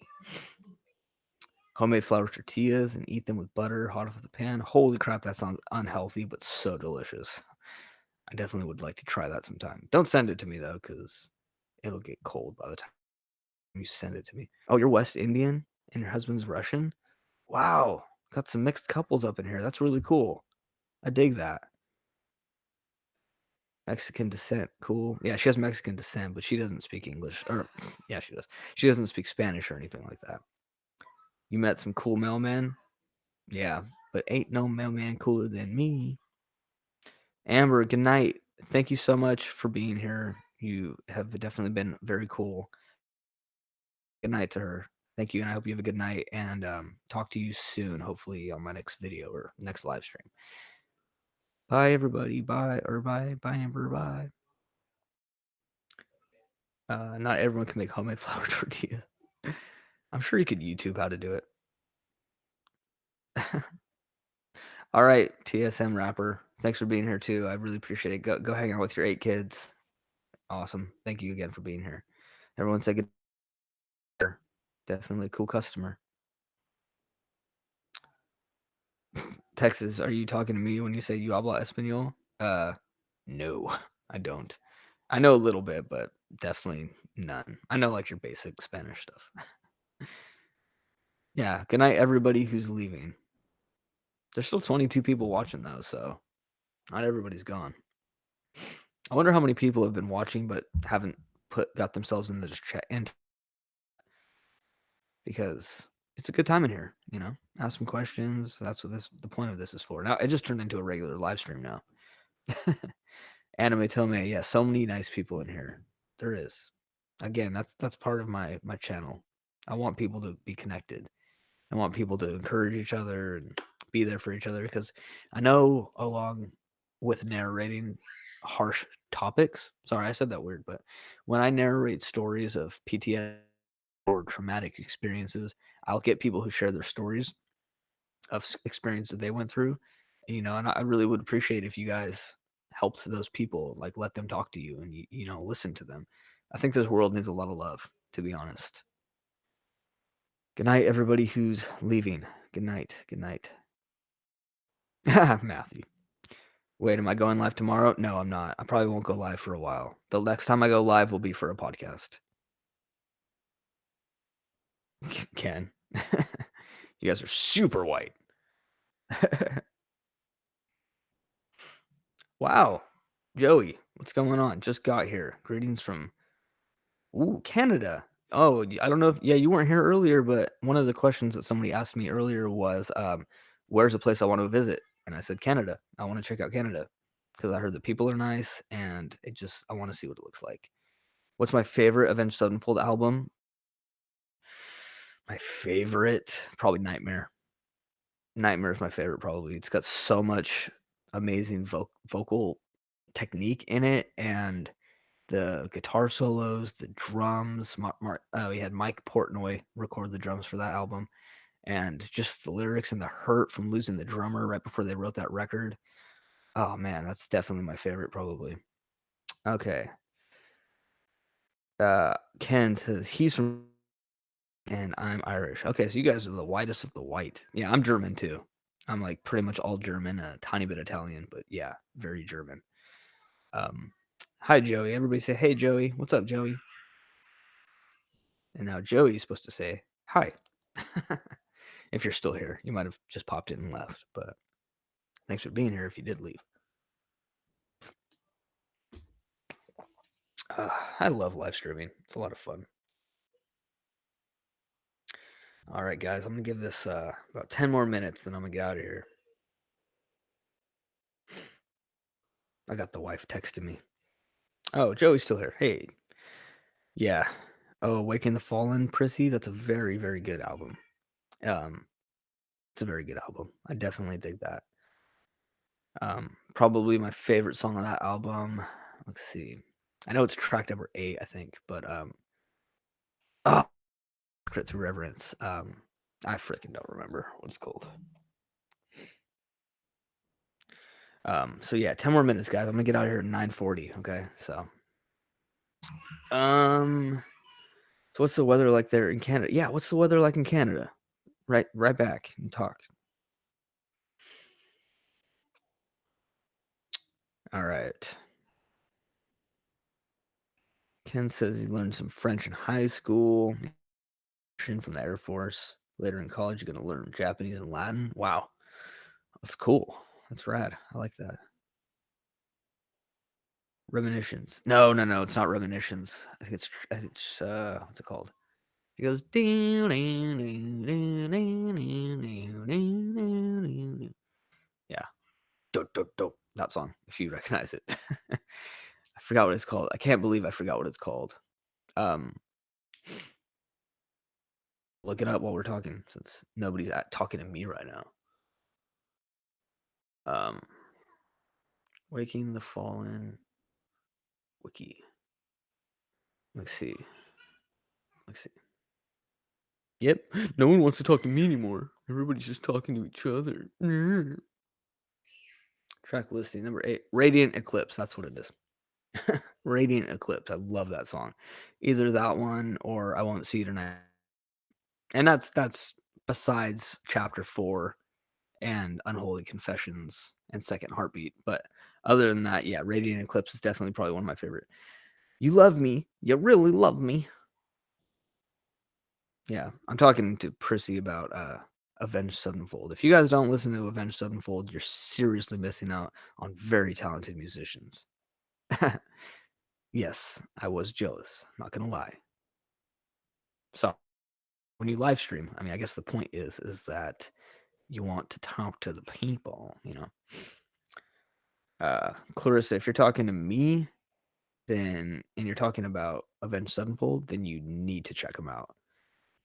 Homemade flour tortillas and eat them with butter hot off the pan. Holy crap, that sounds unhealthy, but so delicious. I definitely would like to try that sometime. Don't send it to me though, because it'll get cold by the time you send it to me. Oh, you're West Indian and your husband's Russian? Wow. Got some mixed couples up in here. That's really cool. I dig that. Mexican descent. Cool. Yeah, she has Mexican descent, but she doesn't speak English. Or, yeah, she does. She doesn't speak Spanish or anything like that. You met some cool mailmen? Yeah, but ain't no mailman cooler than me. Amber, good night. Thank you so much for being here. You have definitely been very cool. Good night to her. Thank you, and I hope you have a good night. And talk to you soon, hopefully on my next video or next live stream. Bye, everybody. Bye, or bye, bye, Amber. Bye. Not everyone can make homemade flour tortillas. I'm sure you could YouTube how to do it. All right, TSM rapper. Thanks for being here too. I really appreciate it. Go hang out with your 8 kids. Awesome. Thank you again for being here. Everyone say good. Definitely a cool customer. Texas, are you talking to me when you say you habla español? No, I don't. I know a little bit, but definitely none. I know like your basic Spanish stuff. Yeah. Good night, everybody who's leaving. There's still 22 people watching though, so not everybody's gone. I wonder how many people have been watching but haven't got themselves in the chat because it's a good time in here. Ask some questions. That's what the point of this is for. Now it just turned into a regular live stream now. Anime Tome, yeah, so many nice people in here. There is. Again, that's part of my channel. I want people to be connected. I want people to encourage each other and be there for each other because I know along with narrating harsh topics. Sorry, I said that weird, but when I narrate stories of PTSD or traumatic experiences, I'll get people who share their stories of experiences they went through. And I really would appreciate if you guys help to those people, like let them talk to you and listen to them. I think this world needs a lot of love, to be honest. Good night, everybody who's leaving. Good night. Good night. Matthew. Wait, am I going live tomorrow? No, I'm not. I probably won't go live for a while. The next time I go live will be for a podcast. Ken. You guys are super white. Wow. Joey, what's going on? Just got here. Greetings from Canada. Oh, I don't know if you weren't here earlier, but one of the questions that somebody asked me earlier was, where's a place I want to visit? And I said Canada. I want to check out Canada because I heard that people are nice and I want to see what it looks like. What's my favorite Avenged Sevenfold album? My favorite, probably Nightmare. Nightmare is my favorite, probably. It's got so much amazing vocal technique in it, and the guitar solos, the drums. We had Mike Portnoy record the drums for that album, and just the lyrics and the hurt from losing the drummer right before they wrote that record. Oh man, that's definitely my favorite, probably. Okay. Ken says he's from and I'm Irish. Okay, so you guys are the whitest of the white. Yeah, I'm German too. I'm like pretty much all German, a tiny bit Italian, but yeah, very German. Hi Joey. Everybody say hey Joey. What's up, Joey? And now Joey's supposed to say hi. If you're still here, you might have just popped in and left, but thanks for being here if you did leave. I love live streaming. It's a lot of fun. All right, guys, I'm going to give this about 10 more minutes, then I'm going to get out of here. I got the wife texting me. Oh, Joey's still here. Hey. Yeah. Oh, Awaken the Fallen, Prissy. That's a very, very good album. It's a very good album. I definitely dig that. Probably my favorite song on that album. Let's see. I know it's track number 8, I think, but Secret to Reverence. I freaking don't remember what it's called. So yeah, 10 more minutes, guys. I'm gonna get out of here at 9:40. Okay, so what's the weather like there in Canada? Yeah, what's the weather like in Canada? Right back and talk. All right. Ken says he learned some French in high school. From the Air Force. Later in college, you're gonna learn Japanese and Latin. Wow, that's cool. That's rad. I like that. Reminiscence. No, it's not Reminiscence. I think it's what's it called? It goes. Yeah, that song. If you recognize it, I forgot what it's called. I can't believe I forgot what it's called. Look it up while we're talking, since nobody's talking to me right now. Waking the Fallen wiki. Let's see. Yep. No one wants to talk to me anymore. Everybody's just talking to each other. Track listing number 8. Radiant Eclipse. That's what it is. Radiant Eclipse. I love that song. Either that one or I Won't See You Tonight. And that's besides chapter 4 and Unholy Confessions and Second Heartbeat. But other than that, yeah, Radiant Eclipse is definitely probably one of my favorite. You love me. You really love me. Yeah, I'm talking to Prissy about Avenged Sevenfold. If you guys don't listen to Avenged Sevenfold, you're seriously missing out on very talented musicians. Yes, I was jealous. Not gonna lie. So when you live stream, I mean, I guess the point is that you want to talk to the people, Clarissa, if you're talking to me, and you're talking about Avenged Sevenfold, then you need to check them out.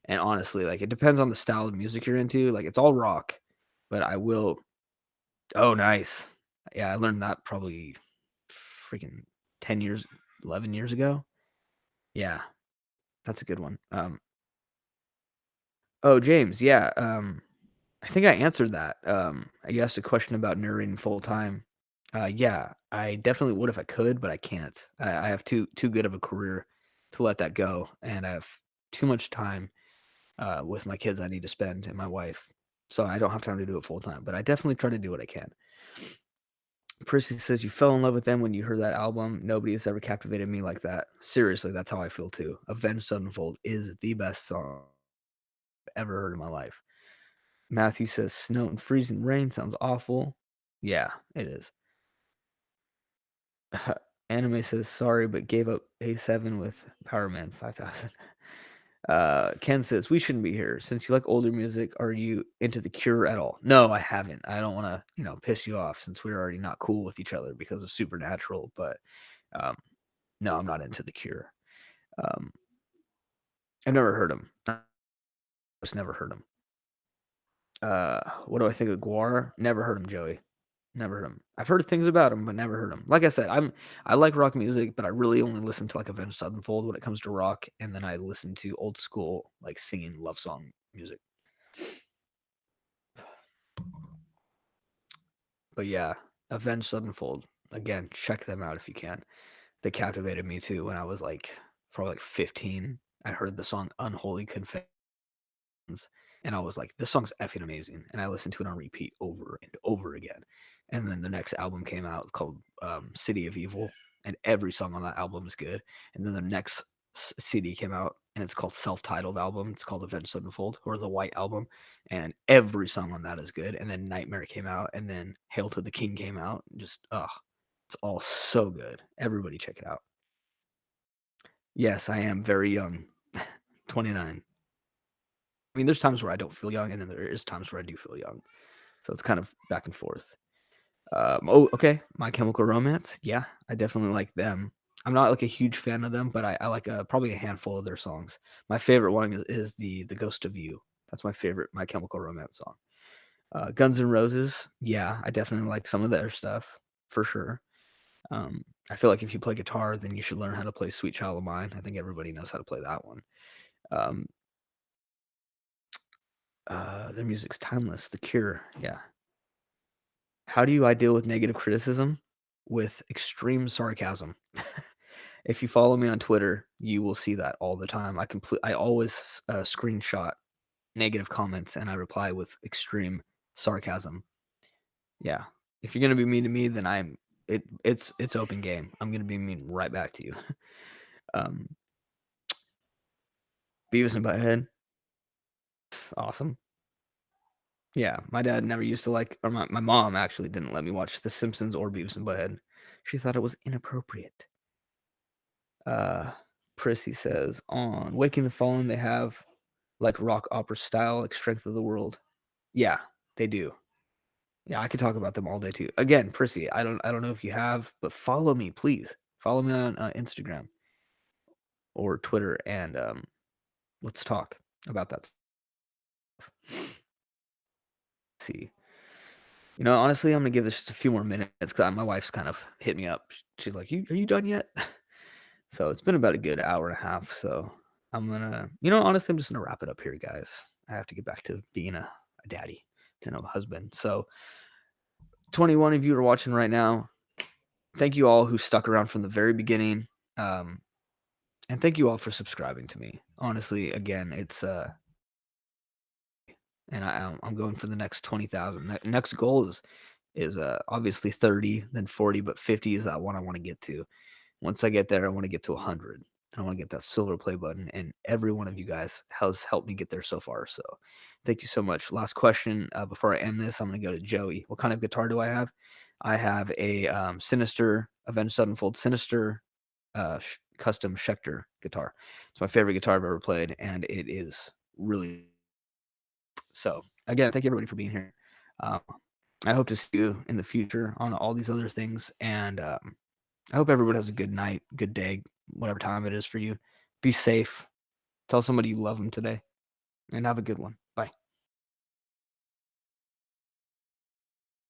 And honestly, like it depends on the style of music you're into. Like it's all rock, but I will. Oh, nice. Yeah, I learned that probably freaking 10 years, 11 years ago. Yeah, that's a good one. Oh, James, yeah. I think I answered that. I asked a question about narrating full time. Yeah, I definitely would if I could, but I can't. I have too good of a career to let that go, and I have too much time with my kids I need to spend and my wife, so I don't have time to do it full time. But I definitely try to do what I can. Prissy says you fell in love with them when you heard that album. Nobody has ever captivated me like that. Seriously, that's how I feel too. Avenged Sevenfold is the best song I've ever heard in my life. Matthew says snow and freezing rain sounds awful. Yeah, it is. Anime says sorry, but gave up A7 with Power Man 5000. Ken says we shouldn't be here. Since you like older music, are you into The Cure at all? No, I haven't. I don't want to, piss you off since we're already not cool with each other because of Supernatural. But um, no, I'm not into The Cure. Um, I've never heard them. I just never heard them. What do I think of Guar? Never heard him, Joey. Never heard him. I've heard things about him, but never heard him. Like I said, I like rock music, but I really only listen to like Avenged Sevenfold when it comes to rock, and then I listen to old school like singing love song music. But yeah, Avenged Sevenfold. Again, check them out if you can. They captivated me too when I was like probably like 15. I heard the song Unholy Confession and I was like, "This song's effing amazing," and I listened to it on repeat over and over again. And then the next album came out called City of Evil, and every song on that album is good. And then the next CD came out, and it's called self-titled album. It's called Avenged Sevenfold or the White Album, and every song on that is good. And then Nightmare came out, and then Hail to the King came out. Just it's all so good. Everybody check it out. Yes, I am very young, 29. I mean, there's times where I don't feel young, and then there is times where I do feel young. So it's kind of back and forth. Oh, okay. My Chemical Romance. Yeah, I definitely like them. I'm not like a huge fan of them, but I like probably a handful of their songs. My favorite one is the Ghost of You. That's my favorite My Chemical Romance song. Guns N' Roses. Yeah, I definitely like some of their stuff for sure. I feel like if you play guitar, then you should learn how to play Sweet Child of Mine. I think everybody knows how to play that one. Um, their music's timeless. The Cure. Yeah, how do I deal with negative criticism? With extreme sarcasm. If you follow me on Twitter, you will see that all the time. I always screenshot negative comments and I reply with extreme sarcasm. Yeah. If you're gonna be mean to me, then it's open game. I'm gonna be mean right back to you. um, Beavis and Butthead, awesome. Yeah, my dad never used to like, or my mom actually didn't let me watch The Simpsons or Beavis and Butthead. She thought it was inappropriate. Uh, Prissy says, on Waking the Fallen, they have like rock opera style, like Strength of the World. Yeah, they do. Yeah, I could talk about them all day too. Again, Prissy, I don't know if you have, but follow me, please. Follow me on Instagram or Twitter, and let's talk about that. See, honestly, I'm gonna give this just a few more minutes because my wife's kind of hit me up. She's like, "You are you done yet?" So it's been about a good hour and a half. So I'm gonna, honestly, I'm just gonna wrap it up here, guys. I have to get back to being a daddy, to a husband. So 21 of you are watching right now. Thank you all who stuck around from the very beginning. Um, and thank you all for subscribing to me. Honestly, again, it's and I'm going for the next 20,000. Next goal is obviously 30, then 40, but 50 is that one I want to get to. Once I get there, I want to get to 100. And I want to get that silver play button. And every one of you guys has helped me get there so far. So thank you so much. Last question before I end this, I'm going to go to Joey. What kind of guitar do I have? I have a Sinister, Avenged Sevenfold Sinister custom Schecter guitar. It's my favorite guitar I've ever played. And it is really. So again, thank you everybody for being here. Um, I hope to see you in the future on all these other things. And I hope everyone has a good night, good day, whatever time it is for you. Be safe. Tell somebody you love them today, and have a good one.